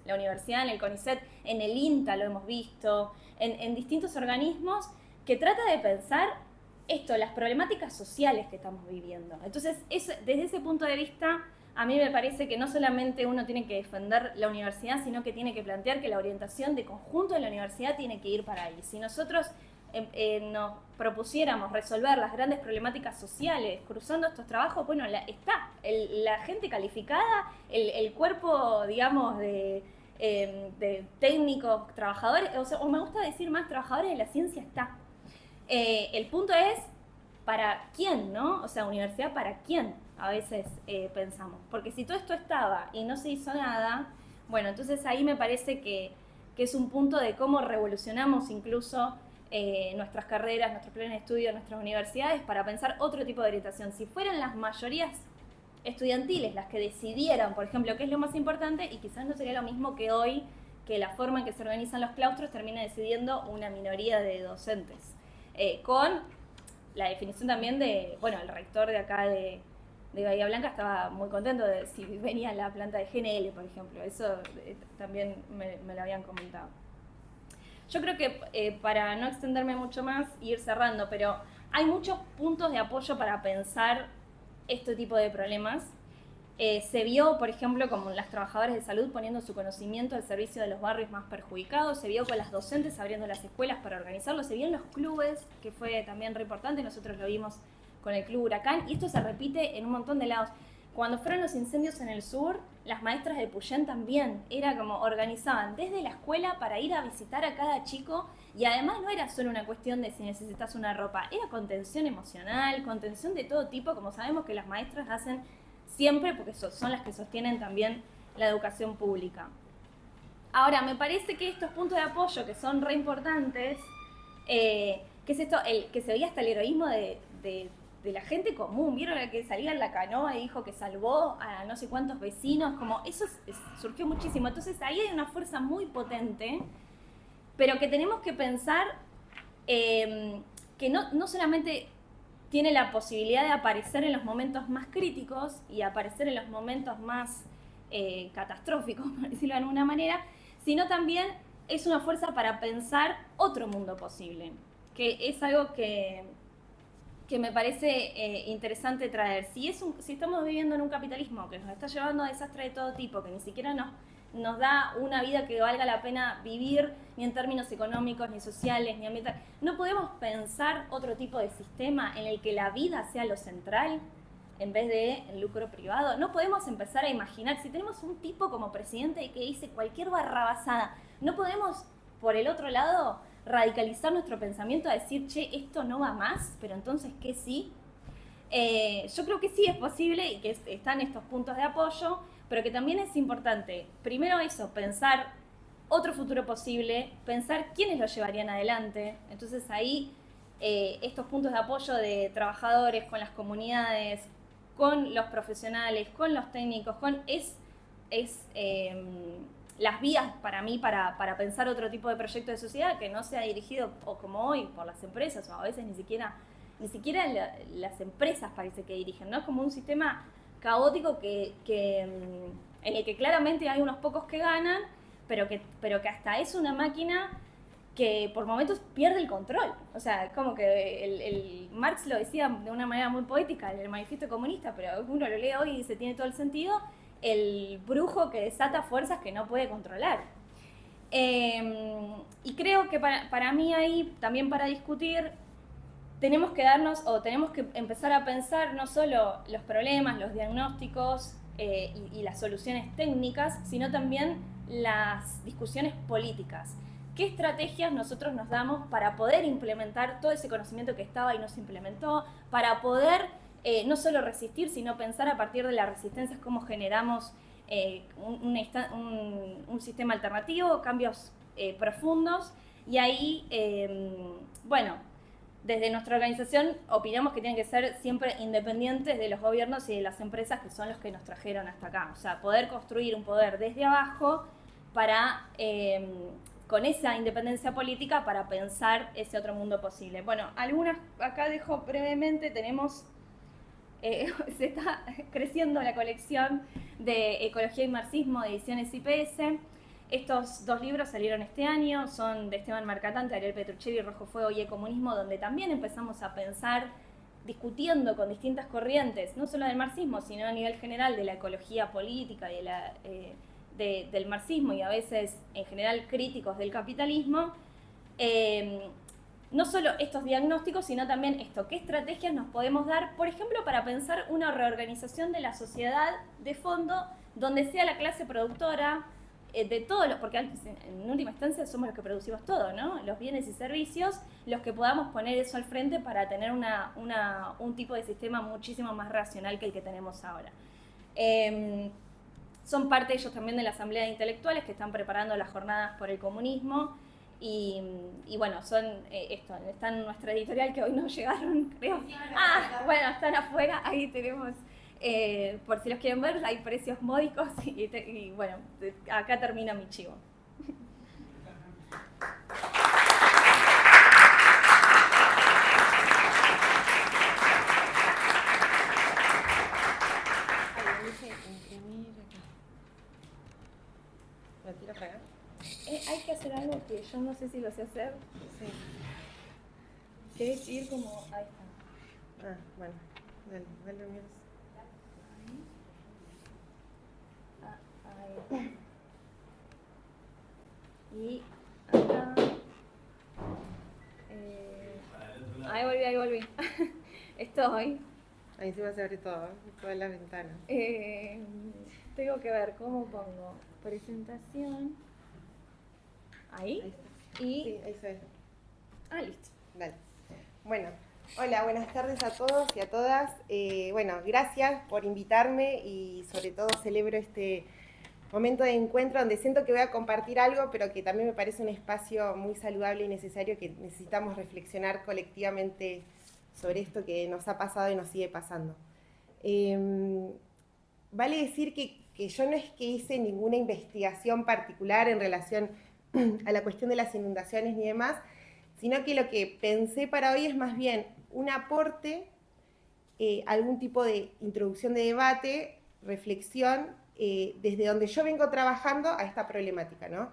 la universidad, en el CONICET, en el INTA lo hemos visto, en distintos organismos, que trata de pensar las problemáticas sociales que estamos viviendo. Entonces, desde ese punto de vista, a mí me parece que no solamente uno tiene que defender la universidad, sino que tiene que plantear que la orientación de conjunto de la universidad tiene que ir para ahí. Si nosotros nos propusiéramos resolver las grandes problemáticas sociales cruzando estos trabajos, bueno, está la gente calificada, el cuerpo, digamos, de técnicos, trabajadores, o me gusta decir más, trabajadores de la ciencia está. El punto es, ¿para quién, no? O sea, universidad, ¿para quién? A veces pensamos. Porque si todo esto estaba y no se hizo nada, bueno, entonces ahí me parece que es un punto de cómo revolucionamos incluso nuestras carreras, nuestros planes de estudio, nuestras universidades para pensar otro tipo de orientación. Si fueran las mayorías estudiantiles las que decidieran, por ejemplo, qué es lo más importante, y quizás no sería lo mismo que hoy, que la forma en que se organizan los claustros termina decidiendo una minoría de docentes. Con la definición también de, bueno, el rector de acá de Bahía Blanca estaba muy contento de si venía la planta de GNL, por ejemplo. Eso también me lo habían comentado. Yo creo que para no extenderme mucho más y ir cerrando, pero hay muchos puntos de apoyo para pensar este tipo de problemas. Se vio, por ejemplo, como las trabajadoras de salud poniendo su conocimiento al servicio de los barrios más perjudicados, se vio con las docentes abriendo las escuelas para organizarlo, se vio en los clubes, que fue también re importante, nosotros lo vimos con el Club Huracán, y esto se repite en un montón de lados. Cuando fueron los incendios en el sur, las maestras de Puyén también, era como organizaban desde la escuela para ir a visitar a cada chico, y además no era solo una cuestión de si necesitas una ropa, era contención emocional, contención de todo tipo, como sabemos que las maestras hacen siempre, porque son las que sostienen también la educación pública. Ahora, me parece que estos puntos de apoyo que son re importantes, que es esto, que se veía hasta el heroísmo de la gente común, vieron la que salía en la canoa y dijo que salvó a no sé cuántos vecinos, como eso surgió muchísimo. Entonces ahí hay una fuerza muy potente, pero que tenemos que pensar que no solamente tiene la posibilidad de aparecer en los momentos más críticos y aparecer en los momentos más catastróficos, por decirlo de alguna manera, sino también es una fuerza para pensar otro mundo posible, que es algo que me parece interesante traer. Si estamos viviendo en un capitalismo que nos está llevando a desastres de todo tipo, que ni siquiera nos da una vida que valga la pena vivir, ni en términos económicos, ni sociales, ni ambientales, ¿no podemos pensar otro tipo de sistema en el que la vida sea lo central en vez de el lucro privado? ¿No podemos empezar a imaginar, si tenemos un tipo como presidente que dice cualquier barrabasada, no podemos, por el otro lado, radicalizar nuestro pensamiento a decir, che, esto no va más, pero entonces, ¿qué sí? Yo creo que sí es posible y que están estos puntos de apoyo, pero que también es importante, primero eso, pensar otro futuro posible, pensar quiénes lo llevarían adelante. Entonces ahí estos puntos de apoyo de trabajadores con las comunidades, con los profesionales, con los técnicos, las vías para mí para pensar otro tipo de proyecto de sociedad que no sea dirigido, o como hoy, por las empresas, o a veces ni siquiera las empresas parece que dirigen, ¿no? Es como un sistema caótico en el que claramente hay unos pocos que ganan, pero que hasta es una máquina que por momentos pierde el control. O sea, como que el Marx lo decía de una manera muy poética en el Manifiesto Comunista, pero uno lo lee hoy y dice, tiene todo el sentido, el brujo que desata fuerzas que no puede controlar. Y creo que para mí ahí, también para discutir, tenemos que empezar a pensar no solo los problemas, los diagnósticos y las soluciones técnicas, sino también las discusiones políticas. ¿Qué estrategias nosotros nos damos para poder implementar todo ese conocimiento que estaba y no se implementó? Para poder no solo resistir, sino pensar a partir de las resistencias cómo generamos un sistema alternativo, cambios profundos. Y ahí, desde nuestra organización opinamos que tienen que ser siempre independientes de los gobiernos y de las empresas que son los que nos trajeron hasta acá. O sea, poder construir un poder desde abajo para, con esa independencia política, para pensar ese otro mundo posible. Bueno, acá dejo brevemente, se está creciendo la colección de Ecología y Marxismo de Ediciones IPS. Estos 2 libros salieron este año, son de Esteban Mercatante, Ariel Petruccelli, Rojo Fuego y Ecomunismo, donde también empezamos a pensar, discutiendo con distintas corrientes, no solo del marxismo, sino a nivel general de la ecología política y del marxismo, y a veces en general críticos del capitalismo, no solo estos diagnósticos, sino también esto, qué estrategias nos podemos dar, por ejemplo, para pensar una reorganización de la sociedad de fondo, donde sea la clase productora, de todos los, porque en última instancia somos los que producimos todo, ¿no? Los bienes y servicios, los que podamos poner eso al frente para tener un tipo de sistema muchísimo más racional que el que tenemos ahora. Son parte ellos también de la Asamblea de Intelectuales que están preparando las jornadas por el comunismo y bueno, son están en nuestra editorial que hoy no llegaron, creo. Bueno, están afuera, ahí tenemos, por si los quieren ver, hay precios módicos y bueno, acá termina mi chivo. ¿Lo tiro para acá? Hay que hacer algo que yo no sé si lo sé hacer. Sí. Que es ir como... Ahí está. Bueno. Dale un minuto. Ahí. Y acá... Ahí volví. Estoy. Ahí sí va a se abre todo, todas las ventanas. Tengo que ver cómo pongo presentación. Ahí. Ahí está. Y... Sí, ahí se ve. Listo. Dale. Bueno, hola, buenas tardes a todos y a todas. Bueno, gracias por invitarme y sobre todo celebro este momento de encuentro donde siento que voy a compartir algo, pero que también me parece un espacio muy saludable y necesario que necesitamos reflexionar colectivamente sobre esto que nos ha pasado y nos sigue pasando. Vale decir que yo no es que hice ninguna investigación particular en relación a la cuestión de las inundaciones ni demás, sino que lo que pensé para hoy es más bien un aporte, algún tipo de introducción de debate, reflexión, desde donde yo vengo trabajando a esta problemática, ¿no?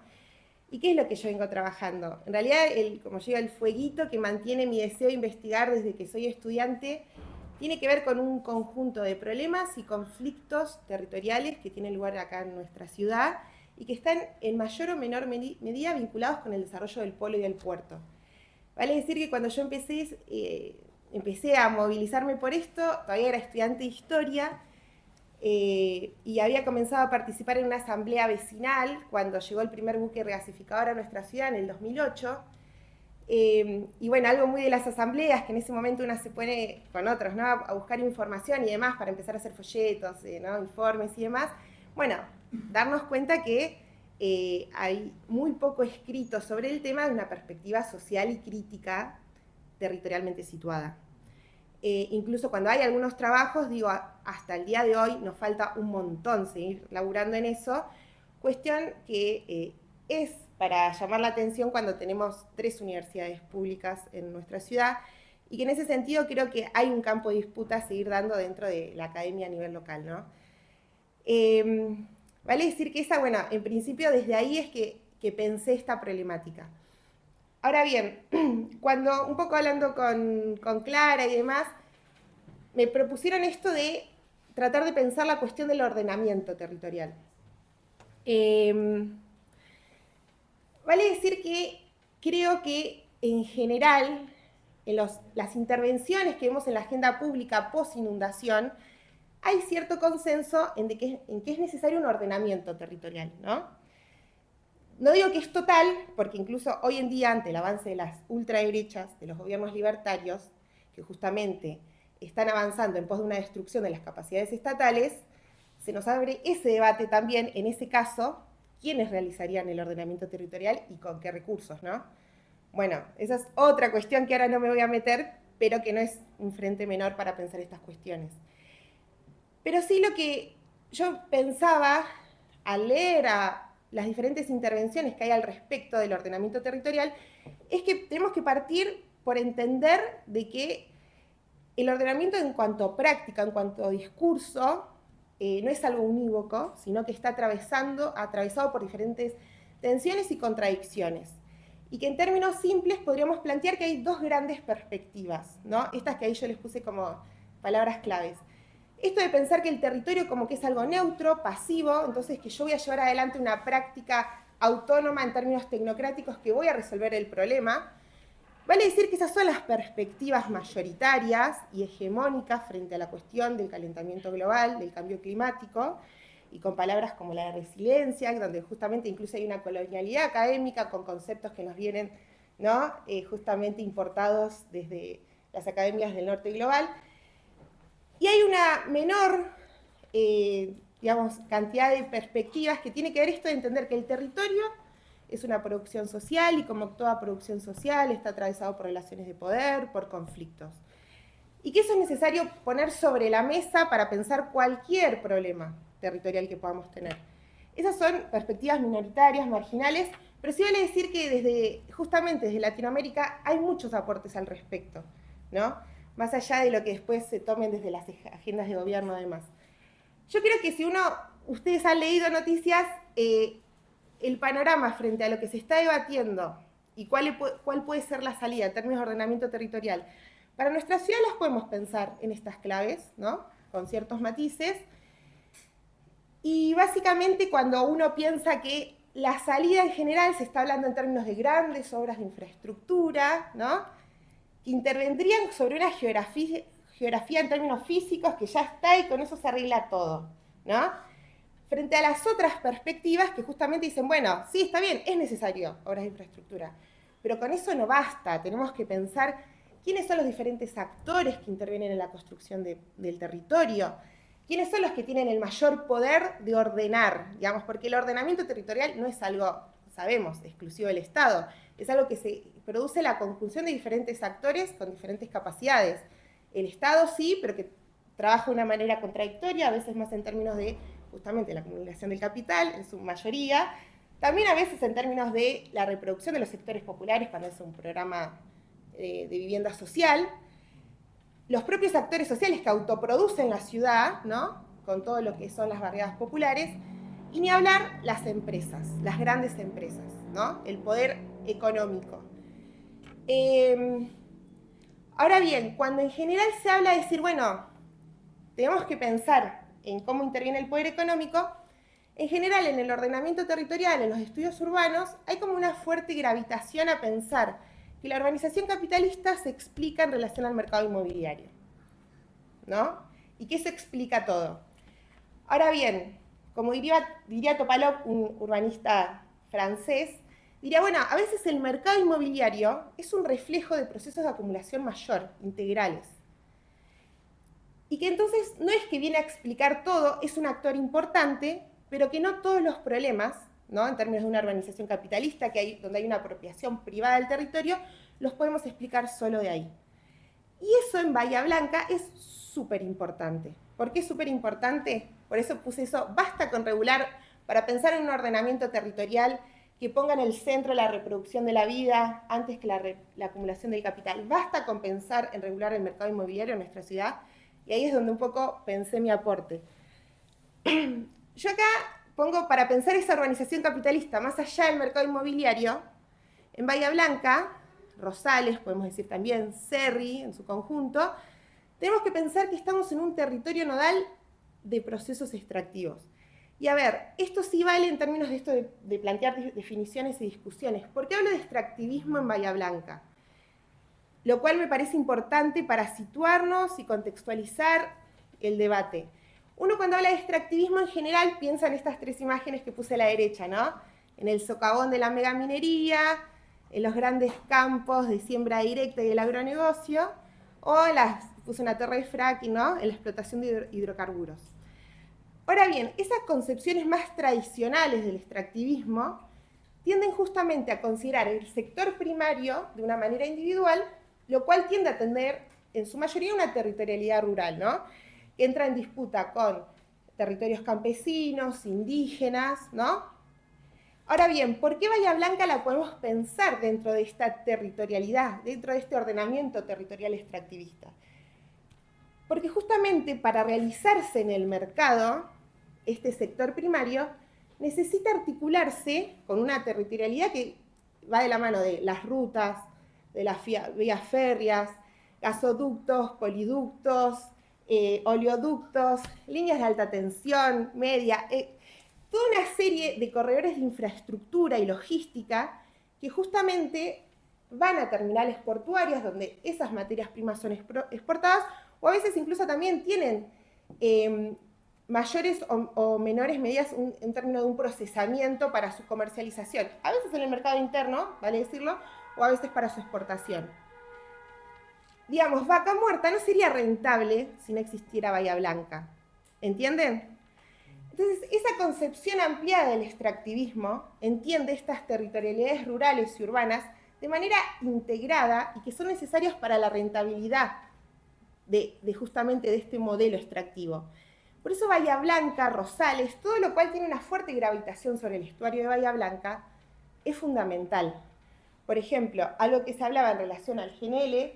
¿Y qué es lo que yo vengo trabajando? En realidad, como yo digo, el fueguito que mantiene mi deseo de investigar desde que soy estudiante tiene que ver con un conjunto de problemas y conflictos territoriales que tienen lugar acá en nuestra ciudad y que están en mayor o menor medida vinculados con el desarrollo del polo y del puerto. Vale decir que cuando yo empecé a movilizarme por esto, todavía era estudiante de historia y había comenzado a participar en una asamblea vecinal cuando llegó el primer buque regasificador a nuestra ciudad en el 2008. Y bueno, algo muy de las asambleas, que en ese momento una se pone con otros, ¿no? A buscar información y demás para empezar a hacer folletos, ¿no? Informes y demás. Bueno, darnos cuenta que hay muy poco escrito sobre el tema de una perspectiva social y crítica territorialmente situada. Incluso cuando hay algunos trabajos, digo, hasta el día de hoy nos falta un montón seguir laburando en eso, cuestión que es para llamar la atención cuando tenemos 3 universidades públicas en nuestra ciudad y que en ese sentido creo que hay un campo de disputa a seguir dando dentro de la academia a nivel local, ¿no? Vale decir que esa, bueno, en principio desde ahí es que pensé esta problemática. Ahora bien, cuando un poco hablando con Clara y demás, me propusieron esto de tratar de pensar la cuestión del ordenamiento territorial. Vale decir que creo que en general, en las intervenciones que vemos en la agenda pública post-inundación, hay cierto consenso en que es necesario un ordenamiento territorial, ¿no? No digo que es total, porque incluso hoy en día, ante el avance de las ultraderechas, de los gobiernos libertarios, que justamente están avanzando en pos de una destrucción de las capacidades estatales, se nos abre ese debate también, en ese caso, quiénes realizarían el ordenamiento territorial y con qué recursos, ¿no? Bueno, esa es otra cuestión que ahora no me voy a meter, pero que no es un frente menor para pensar estas cuestiones. Pero sí lo que yo pensaba al leer a las diferentes intervenciones que hay al respecto del ordenamiento territorial es que tenemos que partir por entender de que el ordenamiento en cuanto a práctica, en cuanto a discurso, no es algo unívoco, sino que está atravesado por diferentes tensiones y contradicciones. Y que en términos simples podríamos plantear que hay 2 grandes perspectivas, ¿no? Estas que ahí yo les puse como palabras claves. Esto de pensar que el territorio como que es algo neutro, pasivo, entonces que yo voy a llevar adelante una práctica autónoma en términos tecnocráticos que voy a resolver el problema. Vale decir que esas son las perspectivas mayoritarias y hegemónicas frente a la cuestión del calentamiento global, del cambio climático, y con palabras como la de resiliencia, donde justamente incluso hay una colonialidad académica con conceptos que nos vienen, ¿no? Justamente importados desde las academias del norte global. Y hay una menor, digamos, cantidad de perspectivas que tiene que ver esto de entender que el territorio es una producción social y como toda producción social está atravesado por relaciones de poder, por conflictos. Y que eso es necesario poner sobre la mesa para pensar cualquier problema territorial que podamos tener. Esas son perspectivas minoritarias, marginales, pero sí vale decir que justamente desde Latinoamérica hay muchos aportes al respecto, ¿no? Más allá de lo que después se tomen desde las agendas de gobierno además. Yo creo que si ustedes han leído noticias, el panorama frente a lo que se está debatiendo y cuál puede ser la salida en términos de ordenamiento territorial, para nuestra ciudad las podemos pensar en estas claves, ¿no? Con ciertos matices. Y básicamente cuando uno piensa que la salida en general se está hablando en términos de grandes obras de infraestructura, ¿no? Que intervendrían sobre una geografía en términos físicos que ya está y con eso se arregla todo, ¿no? Frente a las otras perspectivas que justamente dicen, bueno, sí, está bien, es necesario obras de infraestructura, pero con eso no basta, tenemos que pensar quiénes son los diferentes actores que intervienen en la construcción del territorio, quiénes son los que tienen el mayor poder de ordenar, digamos, porque el ordenamiento territorial no es algo, sabemos, exclusivo del Estado, es algo que se produce la conjunción de diferentes actores con diferentes capacidades. El Estado sí, pero que trabaja de una manera contradictoria, a veces más en términos de justamente la acumulación del capital, en su mayoría, también a veces en términos de la reproducción de los sectores populares, cuando es un programa de vivienda social, los propios actores sociales que autoproducen la ciudad, ¿no? Con todo lo que son las barriadas populares, y ni hablar las empresas, las grandes empresas, ¿no? El poder económico. Ahora bien, cuando en general se habla de decir, bueno, tenemos que pensar en cómo interviene el poder económico, en general en el ordenamiento territorial, en los estudios urbanos, hay como una fuerte gravitación a pensar que la urbanización capitalista se explica en relación al mercado inmobiliario, ¿no? Y que eso explica todo. Ahora bien, como diría Topalov, un urbanista francés, diría, bueno, a veces el mercado inmobiliario es un reflejo de procesos de acumulación mayor, integrales. Y que entonces no es que viene a explicar todo, es un actor importante, pero que no todos los problemas, ¿no? En términos de una urbanización capitalista, donde hay una apropiación privada del territorio, los podemos explicar solo de ahí. Y eso en Bahía Blanca es súper importante. ¿Por qué es súper importante? Por eso puse eso, basta con regular, para pensar en un ordenamiento territorial que ponga en el centro la reproducción de la vida antes que la acumulación del capital. Basta con pensar en regular el mercado inmobiliario en nuestra ciudad, y ahí es donde un poco pensé mi aporte. Yo acá pongo, para pensar esa urbanización capitalista más allá del mercado inmobiliario, en Bahía Blanca, Rosales, podemos decir también Cerri en su conjunto, tenemos que pensar que estamos en un territorio nodal de procesos extractivos. Y a ver, esto sí vale en términos de esto de plantear definiciones y discusiones. ¿Por qué hablo de extractivismo en Bahía Blanca? Lo cual me parece importante para situarnos y contextualizar el debate. Uno cuando habla de extractivismo en general piensa en estas tres imágenes que puse a la derecha, ¿no? En el socavón de la megaminería, en los grandes campos de siembra directa y del agronegocio, o puse una torre de fracking, ¿no? En la explotación de hidrocarburos. Ahora bien, esas concepciones más tradicionales del extractivismo tienden justamente a considerar el sector primario de una manera individual, lo cual tiende a tener en su mayoría una territorialidad rural, ¿no? Que entra en disputa con territorios campesinos, indígenas, ¿no? Ahora bien, ¿por qué Bahía Blanca la podemos pensar dentro de esta territorialidad, dentro de este ordenamiento territorial extractivista? Porque justamente para realizarse en el mercado, este sector primario necesita articularse con una territorialidad que va de la mano de las rutas, de las vías férreas, gasoductos, poliductos, oleoductos, líneas de alta tensión, media, toda una serie de corredores de infraestructura y logística que justamente van a terminales portuarias donde esas materias primas son exportadas, o a veces incluso también tienen mayores o menores medidas en términos de un procesamiento para su comercialización. A veces en el mercado interno, vale decirlo, o a veces para su exportación. Digamos, Vaca Muerta no sería rentable si no existiera Bahía Blanca. ¿Entienden? Entonces, esa concepción ampliada del extractivismo entiende estas territorialidades rurales y urbanas de manera integrada y que son necesarias para la rentabilidad de justamente de este modelo extractivo. Por eso Bahía Blanca, Rosales, todo lo cual tiene una fuerte gravitación sobre el estuario de Bahía Blanca, es fundamental. Por ejemplo, algo que se hablaba en relación al GNL,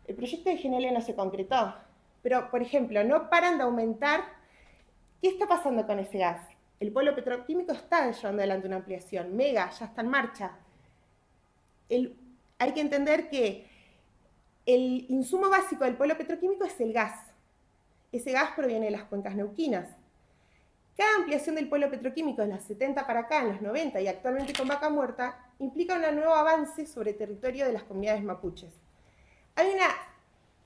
el proyecto de GNL no se concretó, pero, por ejemplo, no paran de aumentar. ¿Qué está pasando con ese gas? El polo petroquímico está llevando adelante una ampliación, Mega ya está en marcha. Hay que entender que el insumo básico del polo petroquímico es el gas. Ese gas proviene de las cuencas neuquinas. Cada ampliación del polo petroquímico en los 70 para acá, en los 90 y actualmente con Vaca Muerta, implica un nuevo avance sobre territorio de las comunidades mapuches. Hay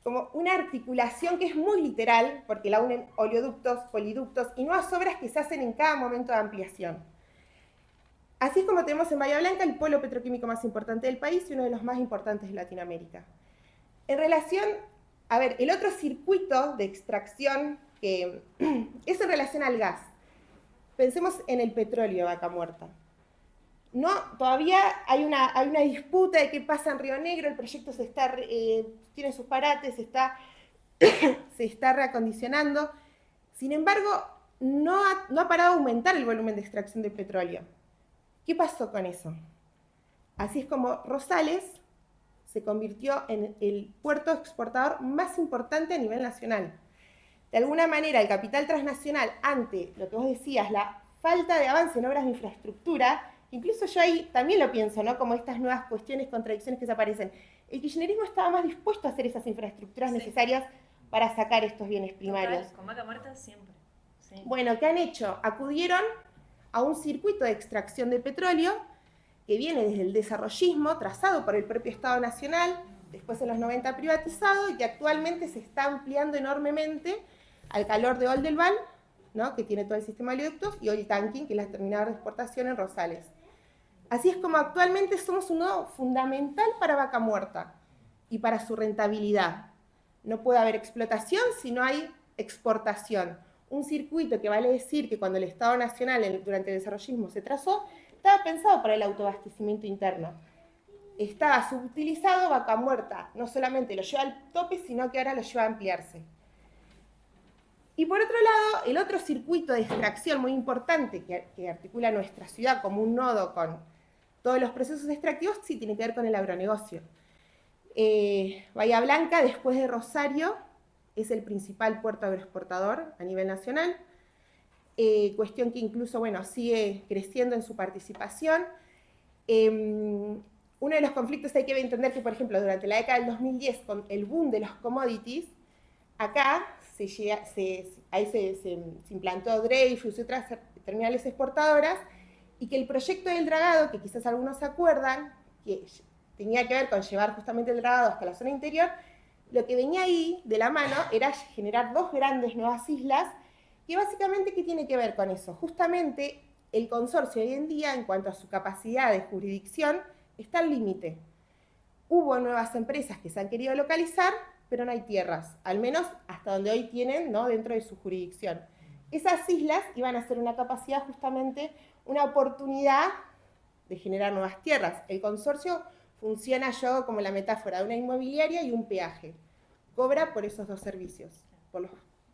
como una articulación que es muy literal, porque la unen oleoductos, poliductos y nuevas obras que se hacen en cada momento de ampliación. Así es como tenemos en Bahía Blanca el polo petroquímico más importante del país y uno de los más importantes de Latinoamérica. En relación, a ver, el otro circuito de extracción que es en relación al gas. Pensemos en el petróleo Vaca Muerta. No, todavía hay una disputa de qué pasa en Río Negro, el proyecto tiene sus parates, se está reacondicionando. Sin embargo, no ha parado de aumentar el volumen de extracción de petróleo. ¿Qué pasó con eso? Así es como Rosales se convirtió en el puerto exportador más importante a nivel nacional. De alguna manera, el capital transnacional, ante lo que vos decías, la falta de avance en obras de infraestructura, incluso yo ahí también lo pienso, ¿no? Como estas nuevas cuestiones, contradicciones que se aparecen. El kirchnerismo estaba más dispuesto a hacer esas infraestructuras necesarias para sacar estos bienes primarios. Total, con Vaca Muerta siempre. Sí. Bueno, ¿qué han hecho? Acudieron a un circuito de extracción de petróleo que viene desde el desarrollismo, trazado por el propio Estado Nacional, después en los 90 privatizado, y que actualmente se está ampliando enormemente al calor de Oldelval, ¿no? Que tiene todo el sistema de oleoductos, y Oil Tanking, que es la terminal de exportación en Rosales. Así es como actualmente somos un nodo fundamental para Vaca Muerta y para su rentabilidad. No puede haber explotación si no hay exportación. Un circuito que vale decir que cuando el Estado Nacional durante el desarrollismo se trazó, estaba pensado para el autoabastecimiento interno. Estaba subutilizado, Vaca Muerta no solamente lo lleva al tope, sino que ahora lo lleva a ampliarse. Y por otro lado, el otro circuito de extracción muy importante que articula nuestra ciudad como un nodo con todos los procesos extractivos, sí tiene que ver con el agronegocio. Bahía Blanca, después de Rosario, es el principal puerto agroexportador a nivel nacional, cuestión que incluso, bueno, sigue creciendo en su participación. Uno de los conflictos hay que entender que, por ejemplo, durante la década del 2010, con el boom de los commodities, acá se implantó Dreyfus y otras terminales exportadoras, y que el proyecto del dragado, que quizás algunos se acuerdan, que tenía que ver con llevar justamente el dragado hasta la zona interior, lo que venía ahí de la mano era generar dos grandes nuevas islas, que básicamente, ¿qué tiene que ver con eso? Justamente el consorcio hoy en día, en cuanto a su capacidad de jurisdicción, está al límite. Hubo nuevas empresas que se han querido localizar, pero no hay tierras, al menos hasta donde hoy tienen, ¿no? Dentro de su jurisdicción. Esas islas iban a ser una capacidad, justamente, una oportunidad de generar nuevas tierras. El consorcio funciona, yo como la metáfora de una inmobiliaria y un peaje. Cobra por esos dos servicios, por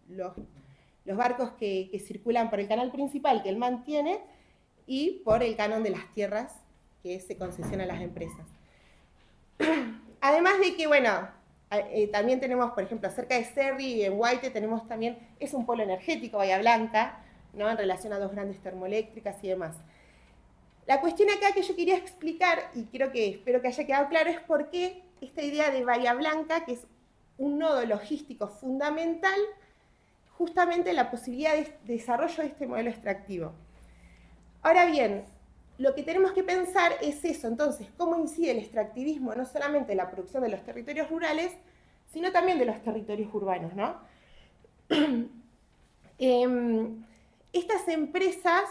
los barcos que circulan por el canal principal que él mantiene y por el canon de las tierras que se concesiona a las empresas. Además de que, bueno, también tenemos, por ejemplo, cerca de Cerri, en Guaite, tenemos también, es un polo energético, Bahía Blanca, ¿no? En relación a dos grandes termoeléctricas y demás. La cuestión acá que yo quería explicar, y espero que haya quedado claro, es por qué esta idea de Bahía Blanca, que es un nodo logístico fundamental, justamente la posibilidad de desarrollo de este modelo extractivo. Ahora bien, lo que tenemos que pensar es eso, entonces, cómo incide el extractivismo no solamente en la producción de los territorios rurales, sino también de los territorios urbanos, ¿no? Estas empresas,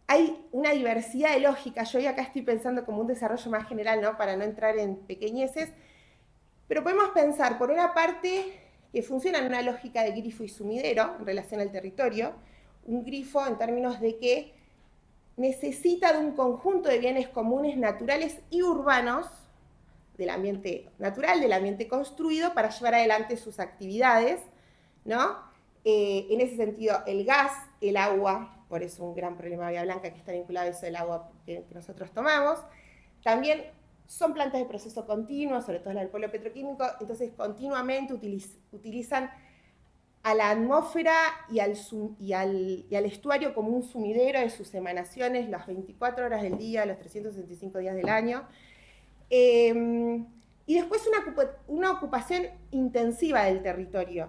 hay una diversidad de lógicas, yo acá estoy pensando como un desarrollo más general, ¿no? Para no entrar en pequeñeces, pero podemos pensar, por una parte, que funciona en una lógica de grifo y sumidero en relación al territorio, un grifo en términos de que necesita de un conjunto de bienes comunes naturales y urbanos, del ambiente natural, del ambiente construido, para llevar adelante sus actividades, ¿no? En ese sentido, el gas, el agua, por eso un gran problema de Bahía Blanca que está vinculado a eso del agua que nosotros tomamos. También son plantas de proceso continuo, sobre todo las del polo petroquímico, entonces continuamente utilizan a la atmósfera y al estuario como un sumidero de sus emanaciones las 24 horas del día, los 365 días del año. Y después una ocupación intensiva del territorio,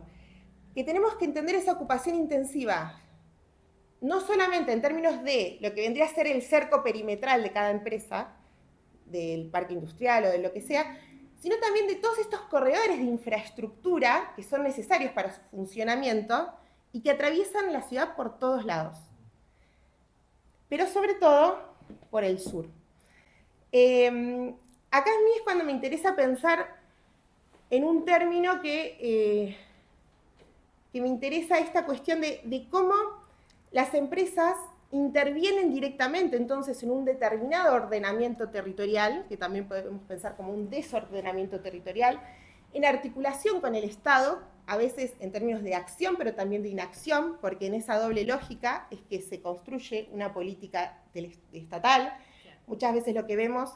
que tenemos que entender esa ocupación intensiva no solamente en términos de lo que vendría a ser el cerco perimetral de cada empresa, del parque industrial o de lo que sea, sino también de todos estos corredores de infraestructura que son necesarios para su funcionamiento y que atraviesan la ciudad por todos lados, pero sobre todo por el sur. Acá a mí es cuando me interesa pensar en un término que me interesa esta cuestión de cómo las empresas intervienen directamente entonces en un determinado ordenamiento territorial, que también podemos pensar como un desordenamiento territorial, en articulación con el Estado, a veces en términos de acción, pero también de inacción, porque en esa doble lógica es que se construye una política estatal. Muchas veces lo que vemos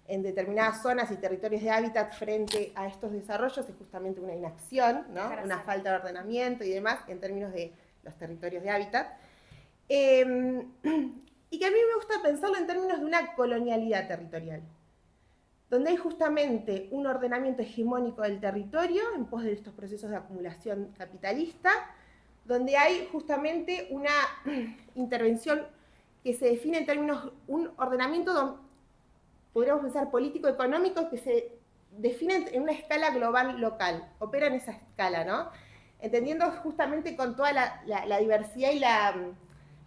en determinadas zonas y territorios de hábitat frente a estos desarrollos es justamente una inacción, ¿no? Una falta de ordenamiento y demás en términos de los territorios de hábitat. Y que a mí me gusta pensarlo en términos de una colonialidad territorial, donde hay justamente un ordenamiento hegemónico del territorio en pos de estos procesos de acumulación capitalista, donde hay justamente una intervención que se define en términos, un ordenamiento, podríamos pensar, político-económico, que se define en una escala global local, opera en esa escala, ¿no? Entendiendo justamente con toda la diversidad y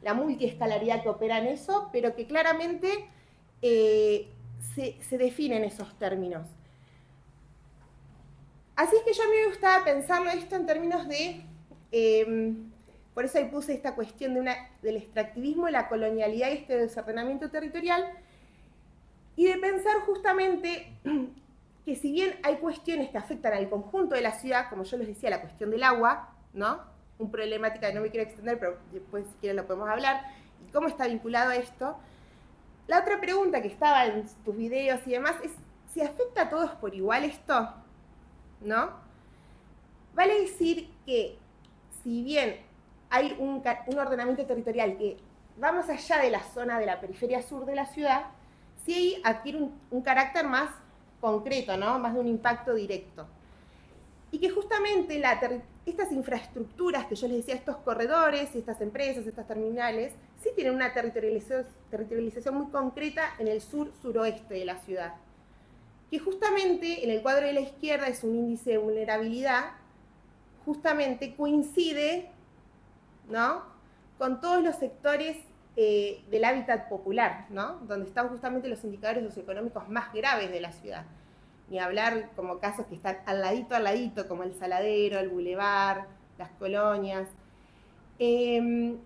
la multiescalaridad que opera en eso, pero que claramente se definen esos términos. Así es que yo a mí me gustaba pensarlo esto en términos de, por eso ahí puse esta cuestión del extractivismo, la colonialidad y este desordenamiento territorial, y de pensar justamente que si bien hay cuestiones que afectan al conjunto de la ciudad, como yo les decía, la cuestión del agua, ¿no? Una problemática que no me quiero extender, pero después si quieren lo podemos hablar, y cómo está vinculado a esto. La otra pregunta que estaba en tus videos y demás es, ¿si afecta a todos por igual esto? ¿No? Vale decir que si bien hay un ordenamiento territorial que va más allá de la zona de la periferia sur de la ciudad, sí adquiere un carácter más concreto, ¿no? Más de un impacto directo. Y que justamente estas infraestructuras que yo les decía, estos corredores, estas empresas, estas terminales, sí tienen una territorialización muy concreta en el sur-suroeste de la ciudad. Que justamente en el cuadro de la izquierda es un índice de vulnerabilidad, justamente coincide, ¿no?, con todos los sectores del hábitat popular, ¿no?, donde están justamente los indicadores socioeconómicos más graves de la ciudad. Ni hablar como casos que están al ladito, como el Saladero, el Boulevard, las colonias. Y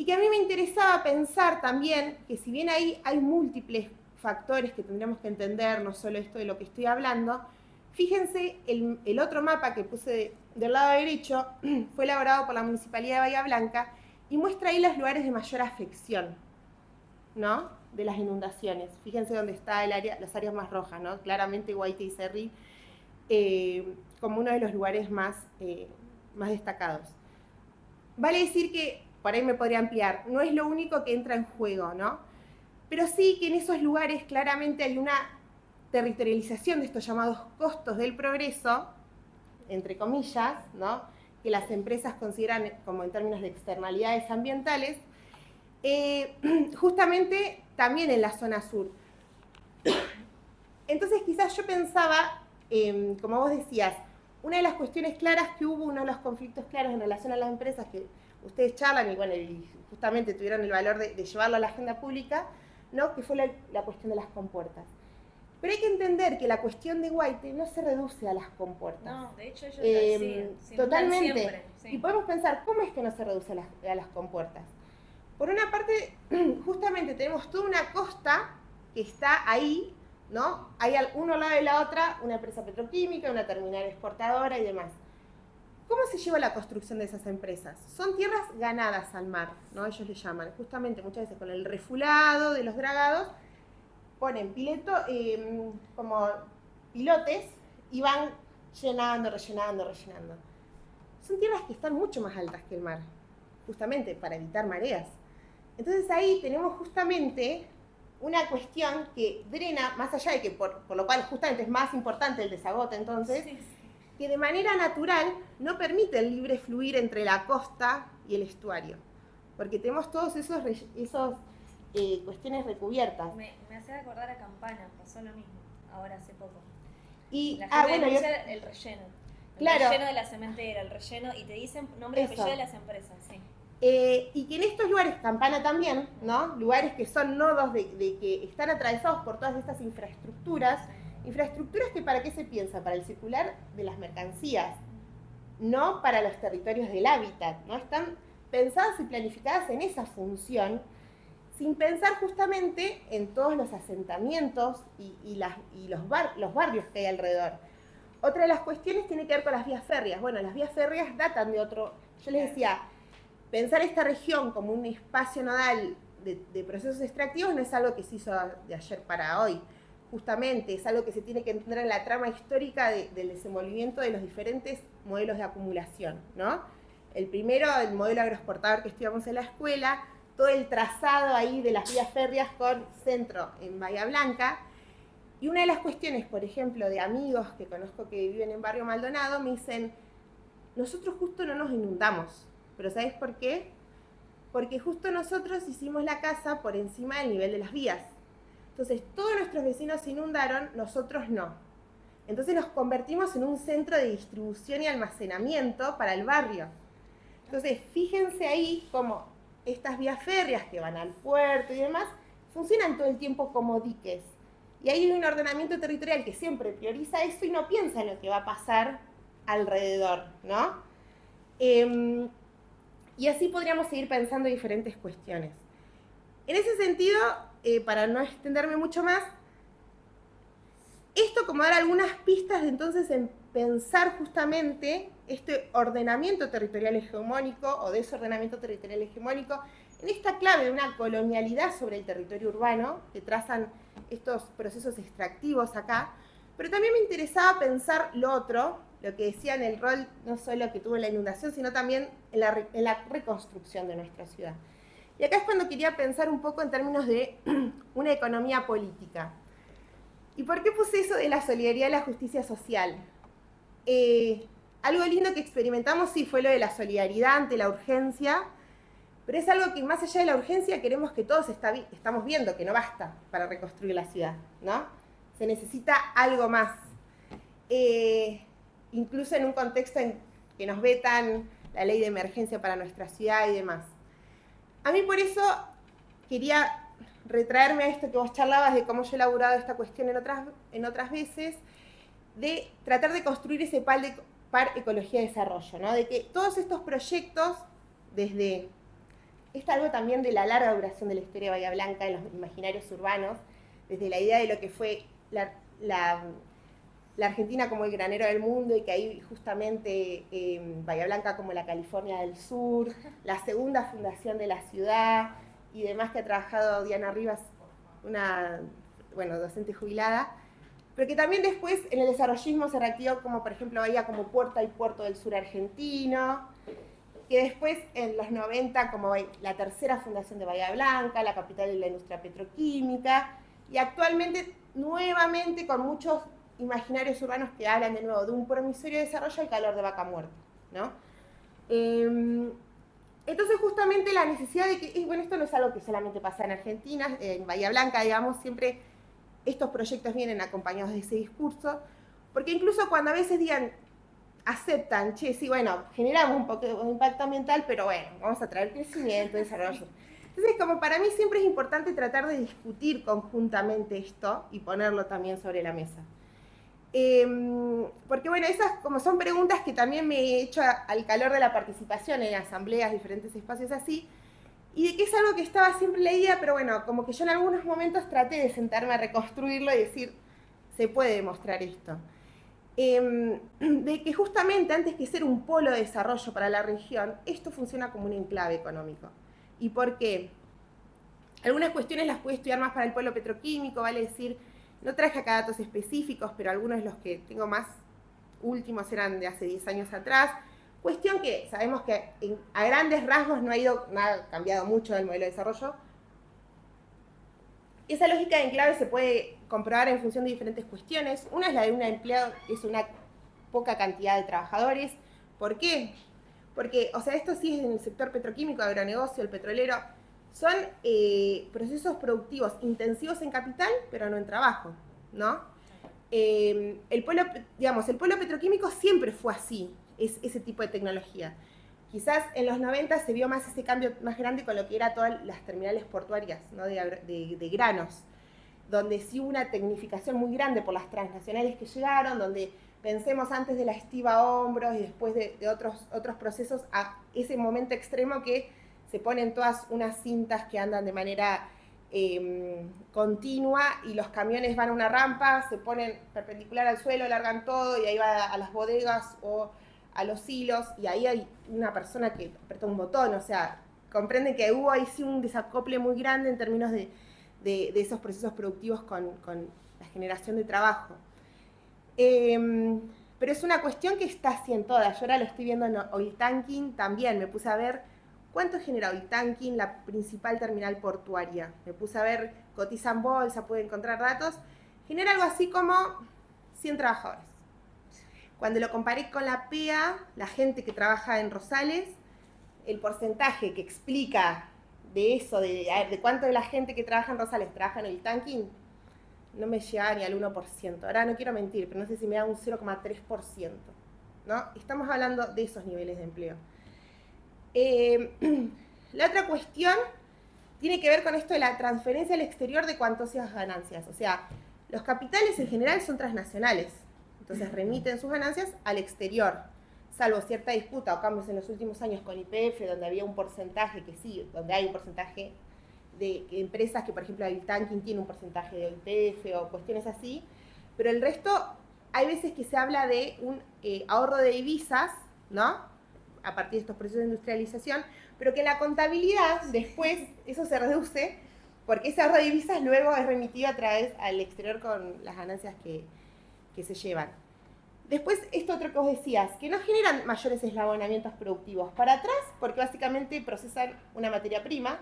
que a mí me interesaba pensar también que si bien hay múltiples factores que tendríamos que entender, no solo esto de lo que estoy hablando, fíjense, el otro mapa que puse del lado derecho fue elaborado por la Municipalidad de Bahía Blanca y muestra ahí los lugares de mayor afección, ¿no?, de las inundaciones. Fíjense dónde está las áreas más rojas, ¿no? Claramente Guaite y Cerri como uno de los lugares más destacados. Vale decir que, por ahí me podría ampliar, no es lo único que entra en juego, ¿no? Pero sí que en esos lugares claramente hay una territorialización de estos llamados costos del progreso, entre comillas, ¿no?, que las empresas consideran como en términos de externalidades ambientales, justamente también en la zona sur. Entonces quizás yo pensaba, como vos decías, una de las cuestiones claras que hubo, uno de los conflictos claros en relación a las empresas que ustedes charlan y bueno, y justamente tuvieron el valor de llevarlo a la agenda pública, ¿no? Que fue la cuestión de las compuertas. Pero hay que entender que la cuestión de Guaite no se reduce a las compuertas. No, de hecho ellos lo decían. Totalmente. Siempre, sí. Y podemos pensar, ¿cómo es que no se reduce a las compuertas? Por una parte, justamente tenemos toda una costa que está ahí, ¿no? Hay uno al lado de la otra, una empresa petroquímica, una terminal exportadora y demás. ¿Cómo se lleva la construcción de esas empresas? Son tierras ganadas al mar, ¿no? Ellos le llaman, justamente muchas veces con el refulado de los dragados, ponen como pilotes y van llenando, rellenando. Son tierras que están mucho más altas que el mar, justamente para evitar mareas. Entonces ahí tenemos justamente una cuestión que drena, más allá de que por lo cual justamente es más importante el desagote entonces, sí. Que de manera natural no permite el libre fluir entre la costa y el estuario, porque tenemos todos esos cuestiones recubiertas. Me hace acordar a Campana, pasó lo mismo, ahora hace poco. Y, la gente denuncia el relleno. Claro. El relleno de la cementera, el relleno, y te dicen nombre y apellido de las empresas, sí. Y que en estos lugares, Campana también, ¿no? Lugares que son nodos de que están atravesados por todas estas infraestructuras, infraestructuras que ¿para qué se piensa? Para el circular de las mercancías, no para los territorios del hábitat, ¿no? Están pensadas y planificadas en esa función, sin pensar justamente en todos los asentamientos y los barrios que hay alrededor. Otra de las cuestiones tiene que ver con las vías férreas. Bueno, las vías férreas datan de otro, yo les decía, pensar esta región como un espacio nodal de procesos extractivos no es algo que se hizo de ayer para hoy. Justamente es algo que se tiene que entender en la trama histórica del desenvolvimiento de los diferentes modelos de acumulación, ¿no? El primero, el modelo agroexportador que estudiamos en la escuela, todo el trazado ahí de las vías férreas con centro en Bahía Blanca. Y una de las cuestiones, por ejemplo, de amigos que conozco que viven en Barrio Maldonado, me dicen, nosotros justo no nos inundamos. ¿Pero sabés por qué? Porque justo nosotros hicimos la casa por encima del nivel de las vías. Entonces, todos nuestros vecinos se inundaron, nosotros no. Entonces nos convertimos en un centro de distribución y almacenamiento para el barrio. Entonces, fíjense ahí cómo estas vías férreas que van al puerto y demás, funcionan todo el tiempo como diques. Y hay un ordenamiento territorial que siempre prioriza eso y no piensa en lo que va a pasar alrededor, ¿no? Y así podríamos seguir pensando diferentes cuestiones. En ese sentido, para no extenderme mucho más, esto como dar algunas pistas de entonces en pensar justamente este ordenamiento territorial hegemónico o desordenamiento territorial hegemónico en esta clave de una colonialidad sobre el territorio urbano que trazan estos procesos extractivos acá, pero también me interesaba pensar lo otro, lo que decía en el rol no solo que tuvo en la inundación, sino también en la reconstrucción de nuestra ciudad. Y acá es cuando quería pensar un poco en términos de una economía política. ¿Y por qué puse eso de la solidaridad y la justicia social? Algo lindo que experimentamos sí fue lo de la solidaridad ante la urgencia, pero es algo que más allá de la urgencia queremos que todos estamos viendo que no basta para reconstruir la ciudad, ¿no? Se necesita algo más. Incluso en un contexto en que nos vetan la ley de emergencia para nuestra ciudad y demás. A mí por eso quería retraerme a esto que vos charlabas de cómo yo he elaborado esta cuestión en otras veces, de tratar de construir ese par ecología-desarrollo, ¿no? De que todos estos proyectos, desde, es algo también de la larga duración de la historia de Bahía Blanca en los imaginarios urbanos, desde la idea de lo que fue la Argentina como el granero del mundo y que ahí justamente Bahía Blanca como la California del Sur, la segunda fundación de la ciudad y demás que ha trabajado Diana Rivas, una docente jubilada, pero que también después en el desarrollismo se reactivó como por ejemplo Bahía como puerto y puerto del sur argentino, que después en los 90 como la tercera fundación de Bahía Blanca, la capital de la industria petroquímica, y actualmente nuevamente con muchos imaginarios urbanos que hablan de nuevo de un promisorio desarrollo al calor de Vaca Muerta, ¿no? Entonces justamente la necesidad de que, bueno, esto no es algo que solamente pasa en Argentina, en Bahía Blanca, digamos, siempre estos proyectos vienen acompañados de ese discurso, porque incluso cuando a veces digan, aceptan, che, sí, bueno, generamos un poco de impacto ambiental, pero bueno, vamos a traer crecimiento, desarrollo. Entonces, como para mí siempre es importante tratar de discutir conjuntamente esto y ponerlo también sobre la mesa. Porque bueno, esas como son preguntas que también me he hecho al calor de la participación en asambleas, diferentes espacios así, y de que es algo que estaba siempre leída, pero bueno, como que yo en algunos momentos traté de sentarme a reconstruirlo y decir, se puede demostrar esto. De que justamente antes que ser un polo de desarrollo para la región, esto funciona como un enclave económico. ¿Y por qué? Algunas cuestiones las pude estudiar más para el polo petroquímico, vale decir, no traje acá datos específicos, pero algunos de los que tengo más últimos eran de hace 10 años atrás. Cuestión que sabemos que a grandes rasgos no ha cambiado mucho el modelo de desarrollo. Esa lógica de enclave se puede comprobar en función de diferentes cuestiones. Una es la de un empleado, que es una poca cantidad de trabajadores. ¿Por qué? Porque, o sea, esto sí es en el sector petroquímico, agronegocio, el petrolero. Son procesos productivos intensivos en capital, pero no en trabajo, ¿no? El polo petroquímico siempre fue así, es ese tipo de tecnología. Quizás en los 90 se vio más ese cambio más grande con lo que eran todas las terminales portuarias, ¿no? de granos, donde sí hubo una tecnificación muy grande por las transnacionales que llegaron, donde pensemos antes de la estiva a hombros y después de otros procesos a ese momento extremo que se ponen todas unas cintas que andan de manera continua y los camiones van a una rampa, se ponen perpendicular al suelo, largan todo y ahí va a las bodegas o a los hilos y ahí hay una persona que apretó un botón, o sea, comprenden que hubo ahí sí un desacople muy grande en términos de esos procesos productivos con la generación de trabajo. Pero es una cuestión que está así en todas. Yo ahora lo estoy viendo en oil tanking también. Me puse a ver cuánto genera oil tanking, la principal terminal portuaria. Me puse a ver, cotiza en bolsa, pude encontrar datos. Genera algo así como 100 trabajadores. Cuando lo comparé con la PEA, la gente que trabaja en Rosales, el porcentaje que explica de eso, de cuánto de la gente que trabaja en Rosales trabaja en el tanking, no me llega ni al 1%. Ahora no quiero mentir, pero no sé si me da un 0,3%. ¿No? Estamos hablando de esos niveles de empleo. La otra cuestión tiene que ver con esto de la transferencia al exterior de cuantiosas ganancias. O sea, los capitales en general son transnacionales. Entonces remiten sus ganancias al exterior, salvo cierta disputa o cambios en los últimos años con YPF, donde había un porcentaje que sí, donde hay un porcentaje de empresas que, por ejemplo, el tanking tiene un porcentaje de YPF o cuestiones así, pero el resto, hay veces que se habla de un ahorro de divisas, ¿no? A partir de estos procesos de industrialización, pero que en la contabilidad después eso se reduce, porque ese ahorro de divisas luego es remitido a través al exterior con las ganancias que se llevan. Después, esto otro que vos decías, que no generan mayores eslabonamientos productivos. Para atrás, porque básicamente procesan una materia prima.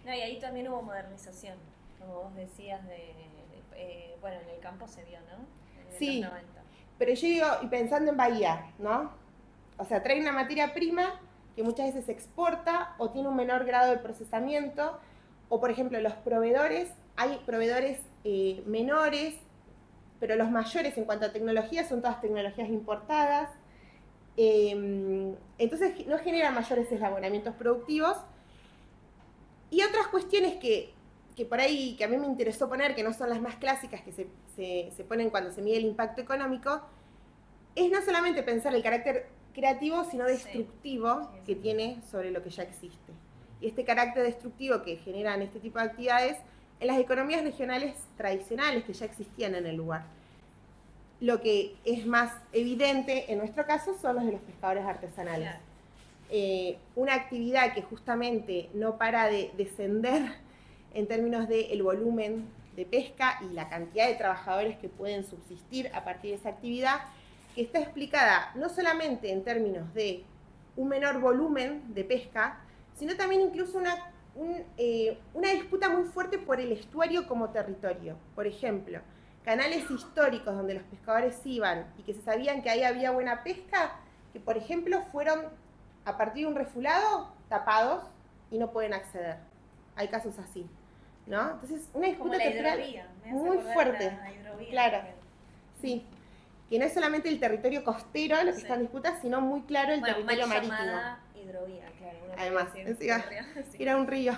No, y ahí también hubo modernización, como vos decías, bueno, en el campo se vio, ¿no? Sí, los 90. Pero yo digo, y pensando en Bahía, ¿no? O sea, trae una materia prima que muchas veces se exporta o tiene un menor grado de procesamiento, o por ejemplo, los proveedores, hay proveedores menores, pero los mayores en cuanto a tecnología son todas tecnologías importadas. Entonces no generan mayores eslabonamientos productivos. Y otras cuestiones que por ahí, que a mí me interesó poner, que no son las más clásicas que se ponen cuando se mide el impacto económico, es no solamente pensar el carácter creativo, sino destructivo que tiene sobre lo que ya existe. Y este carácter destructivo que generan este tipo de actividades en las economías regionales tradicionales que ya existían en el lugar. Lo que es más evidente en nuestro caso son los de los pescadores artesanales. Claro. Una actividad que justamente no para de descender en términos del volumen de pesca y la cantidad de trabajadores que pueden subsistir a partir de esa actividad, que está explicada no solamente en términos de un menor volumen de pesca, sino también incluso una disputa muy fuerte por el estuario como territorio. Por ejemplo, canales históricos donde los pescadores iban y que se sabían que ahí había buena pesca, que por ejemplo fueron, a partir de un refulado, tapados y no pueden acceder. Hay casos así, ¿no? Entonces, una disputa territorial muy fuerte. Claro, sí. Que no es solamente el territorio costero lo que está en disputa, sino muy claro el territorio marítimo. Hidrovía, claro. Además, era un río.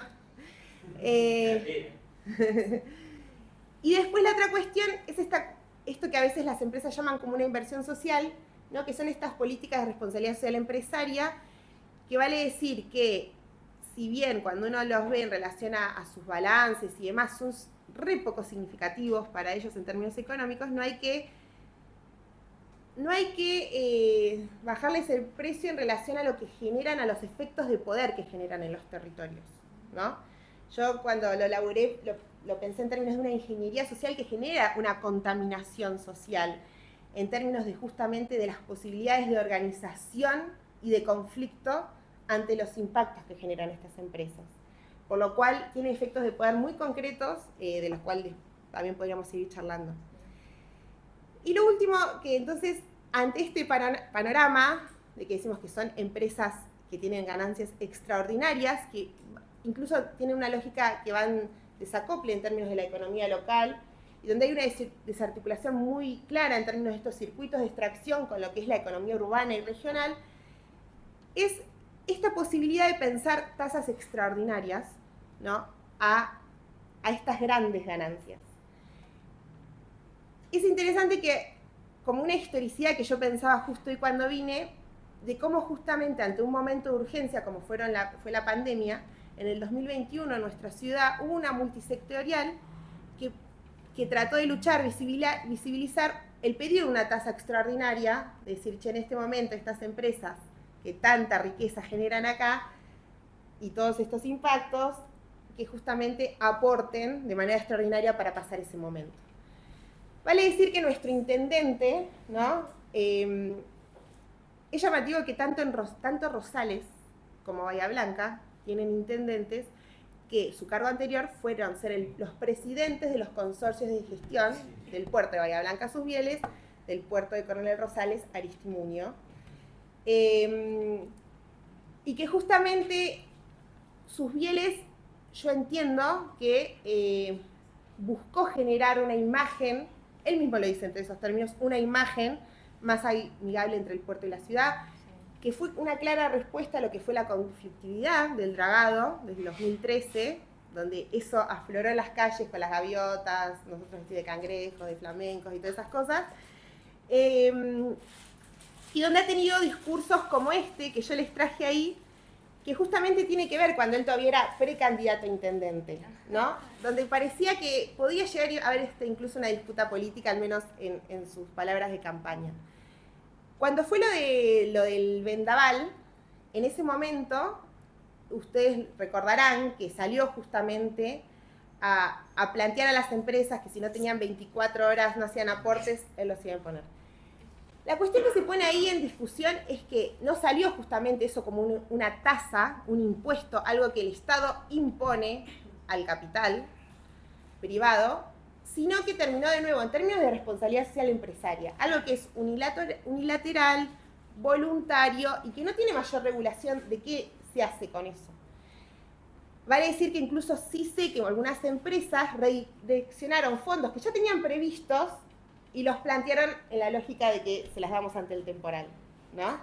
Y después la otra cuestión es esto que a veces las empresas llaman como una inversión social, ¿no? Que son estas políticas de responsabilidad social empresaria, que vale decir que si bien cuando uno los ve en relación a sus balances y demás son re poco significativos para ellos en términos económicos, no hay que bajarles el precio en relación a lo que generan, a los efectos de poder que generan en los territorios, ¿no? Yo cuando lo elaboré lo pensé en términos de una ingeniería social que genera una contaminación social, en términos de justamente de las posibilidades de organización y de conflicto ante los impactos que generan estas empresas. Por lo cual tiene efectos de poder muy concretos, de los cuales también podríamos seguir charlando. Y lo último, que entonces, ante este panorama, de que decimos que son empresas que tienen ganancias extraordinarias, que incluso tienen una lógica que van desacople en términos de la economía local, y donde hay una desarticulación muy clara en términos de estos circuitos de extracción con lo que es la economía urbana y regional, es esta posibilidad de pensar tasas extraordinarias, ¿no? a estas grandes ganancias. Es interesante que, como una historicidad que yo pensaba justo hoy cuando vine, de cómo justamente ante un momento de urgencia como fue la pandemia, en el 2021 en nuestra ciudad hubo una multisectorial que trató de luchar, visibilizar el pedir una tasa extraordinaria, de decir, che, en este momento estas empresas que tanta riqueza generan acá y todos estos impactos, que justamente aporten de manera extraordinaria para pasar ese momento. Vale decir que nuestro intendente, ¿no? Es llamativo que tanto Rosales como Bahía Blanca tienen intendentes que su cargo anterior fueron ser los presidentes de los consorcios de gestión del puerto de Bahía Blanca Susbieles, del puerto de Coronel Rosales Aristimuño. Y que justamente Susbieles, yo entiendo que buscó generar una imagen, él mismo lo dice entre esos términos, una imagen más amigable entre el puerto y la ciudad, que fue una clara respuesta a lo que fue la conflictividad del dragado desde 2013, donde eso afloró en las calles con las gaviotas, nosotros vestidos de cangrejos, de flamencos y todas esas cosas, y donde ha tenido discursos como este, que yo les traje ahí, que justamente tiene que ver cuando él todavía era precandidato a intendente, ¿no? Donde parecía que podía llegar a haber incluso una disputa política, al menos en sus palabras de campaña. Cuando fue lo del vendaval, en ese momento, ustedes recordarán que salió justamente a plantear a las empresas que si no tenían 24 horas no hacían aportes, él los iba a imponer. La cuestión que se pone ahí en discusión es que no salió justamente eso como una tasa, un impuesto, algo que el Estado impone al capital privado, sino que terminó de nuevo en términos de responsabilidad social empresaria, algo que es unilateral, voluntario y que no tiene mayor regulación de qué se hace con eso. Vale decir que incluso sí sé que algunas empresas redireccionaron fondos que ya tenían previstos y los plantearon en la lógica de que se las damos ante el temporal, ¿no? Claro.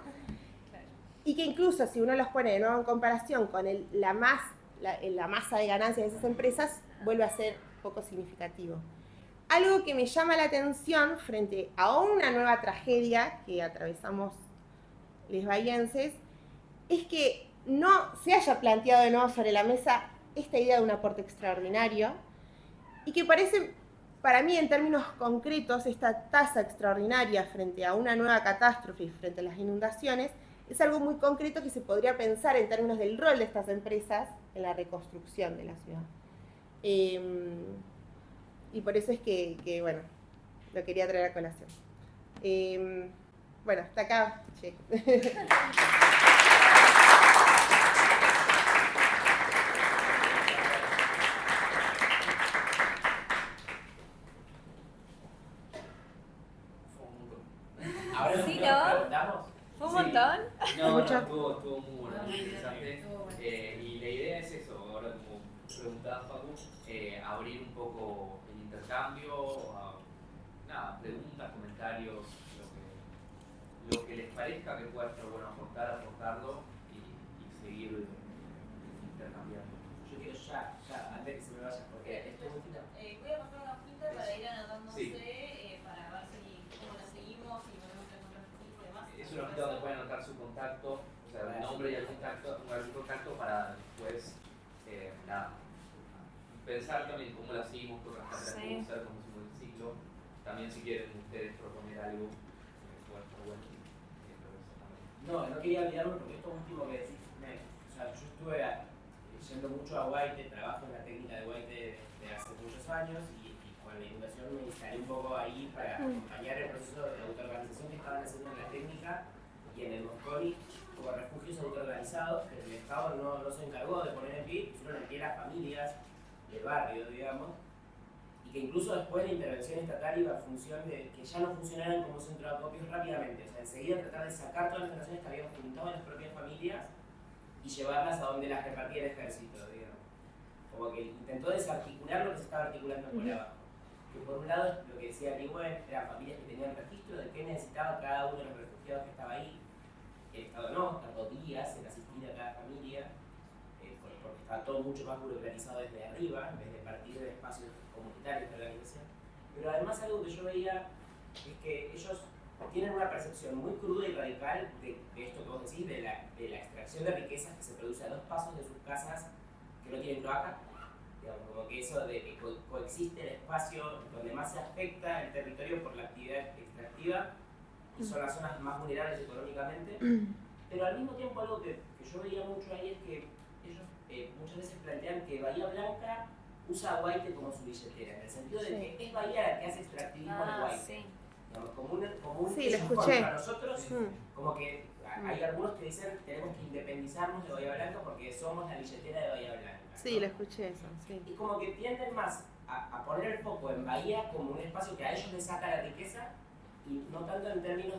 Y que incluso si uno los pone de nuevo en comparación con la masa de ganancias de esas empresas, vuelve a ser poco significativo. Algo que me llama la atención frente a una nueva tragedia que atravesamos les bahienses, es que no se haya planteado de nuevo sobre la mesa esta idea de un aporte extraordinario y que parece, para mí, en términos concretos, esta tasa extraordinaria frente a una nueva catástrofe y frente a las inundaciones es algo muy concreto que se podría pensar en términos del rol de estas empresas en la reconstrucción de la ciudad. Y por eso es que bueno, lo quería traer a colación. Bueno, hasta acá. Sí. Ahora sí, ¿no? ¿Fue un montón? No, estuvo muy bueno, muy interesante. preguntaba, Facu, abrir un poco el intercambio, preguntas, comentarios, lo que les parezca que pueda estar bueno aportarlo y seguir intercambiando. Yo quiero ya, antes que se me vaya, porque esto es un voy a pasar una hojita para ir anotándose, Sí. para ver cómo la seguimos, si volvemos a encontrar y demás. Es una hojita donde pueden anotar su contacto, o sea, el nombre y el contacto para después, pensar también cómo la seguimos con las carreras que vamos a hacer, cómo hicimos el ciclo. También si quieren ustedes proponer algo, puede estar bueno. No quería olvidarme porque esto último que decís, o sea, yo estuve yendo mucho a White, trabajo en la técnica de White de hace muchos años y con la inundación me instalé un poco ahí para acompañar el proceso de autoorganización que estaban haciendo en la técnica y en el Mosconi como refugios autoorganizados que el Estado no se encargó de poner en pie, pusieron en pie las familias del barrio, digamos, y que incluso después la intervención estatal iba en función de que ya no funcionaran como centro de acopios rápidamente, o sea, enseguida tratar de sacar todas las generaciones que habían juntado en las propias familias y llevarlas a donde las repartía el ejército, digamos. Como que intentó desarticular lo que se estaba articulando por abajo. Que por un lado, lo que decía Ligüen, eran familias que tenían registro de qué necesitaba cada uno de los refugiados que estaba ahí. El Estado no, tardó días en asistir a cada familia, porque estaba todo mucho más burocratizado desde arriba, en vez de partir de espacios comunitarios de organización. Pero además algo que yo veía es que ellos tienen una percepción muy cruda y radical de esto que vos decís, de la extracción de riquezas que se produce a 2 pasos de sus casas que no tienen cloaca. Digamos, como que eso de que coexiste el espacio donde más se afecta el territorio por la actividad extractiva y son las zonas más vulnerables económicamente. Pero al mismo tiempo algo que yo veía mucho ahí es que ellos muchas veces plantean que Bahía Blanca usa a Guaite como su billetera, en el sentido de que es Bahía la que hace extractivismo en Guaite. Sí. Digamos, como un Sí, lo escuché. para nosotros, como que hay algunos que dicen tenemos que independizarnos de Bahía Blanca porque somos la billetera de Bahía Blanca. Sí, ¿no? lo escuché eso, sí. Y como que tienden más a poner el foco en Bahía como un espacio que a ellos les saca la riqueza y no tanto en términos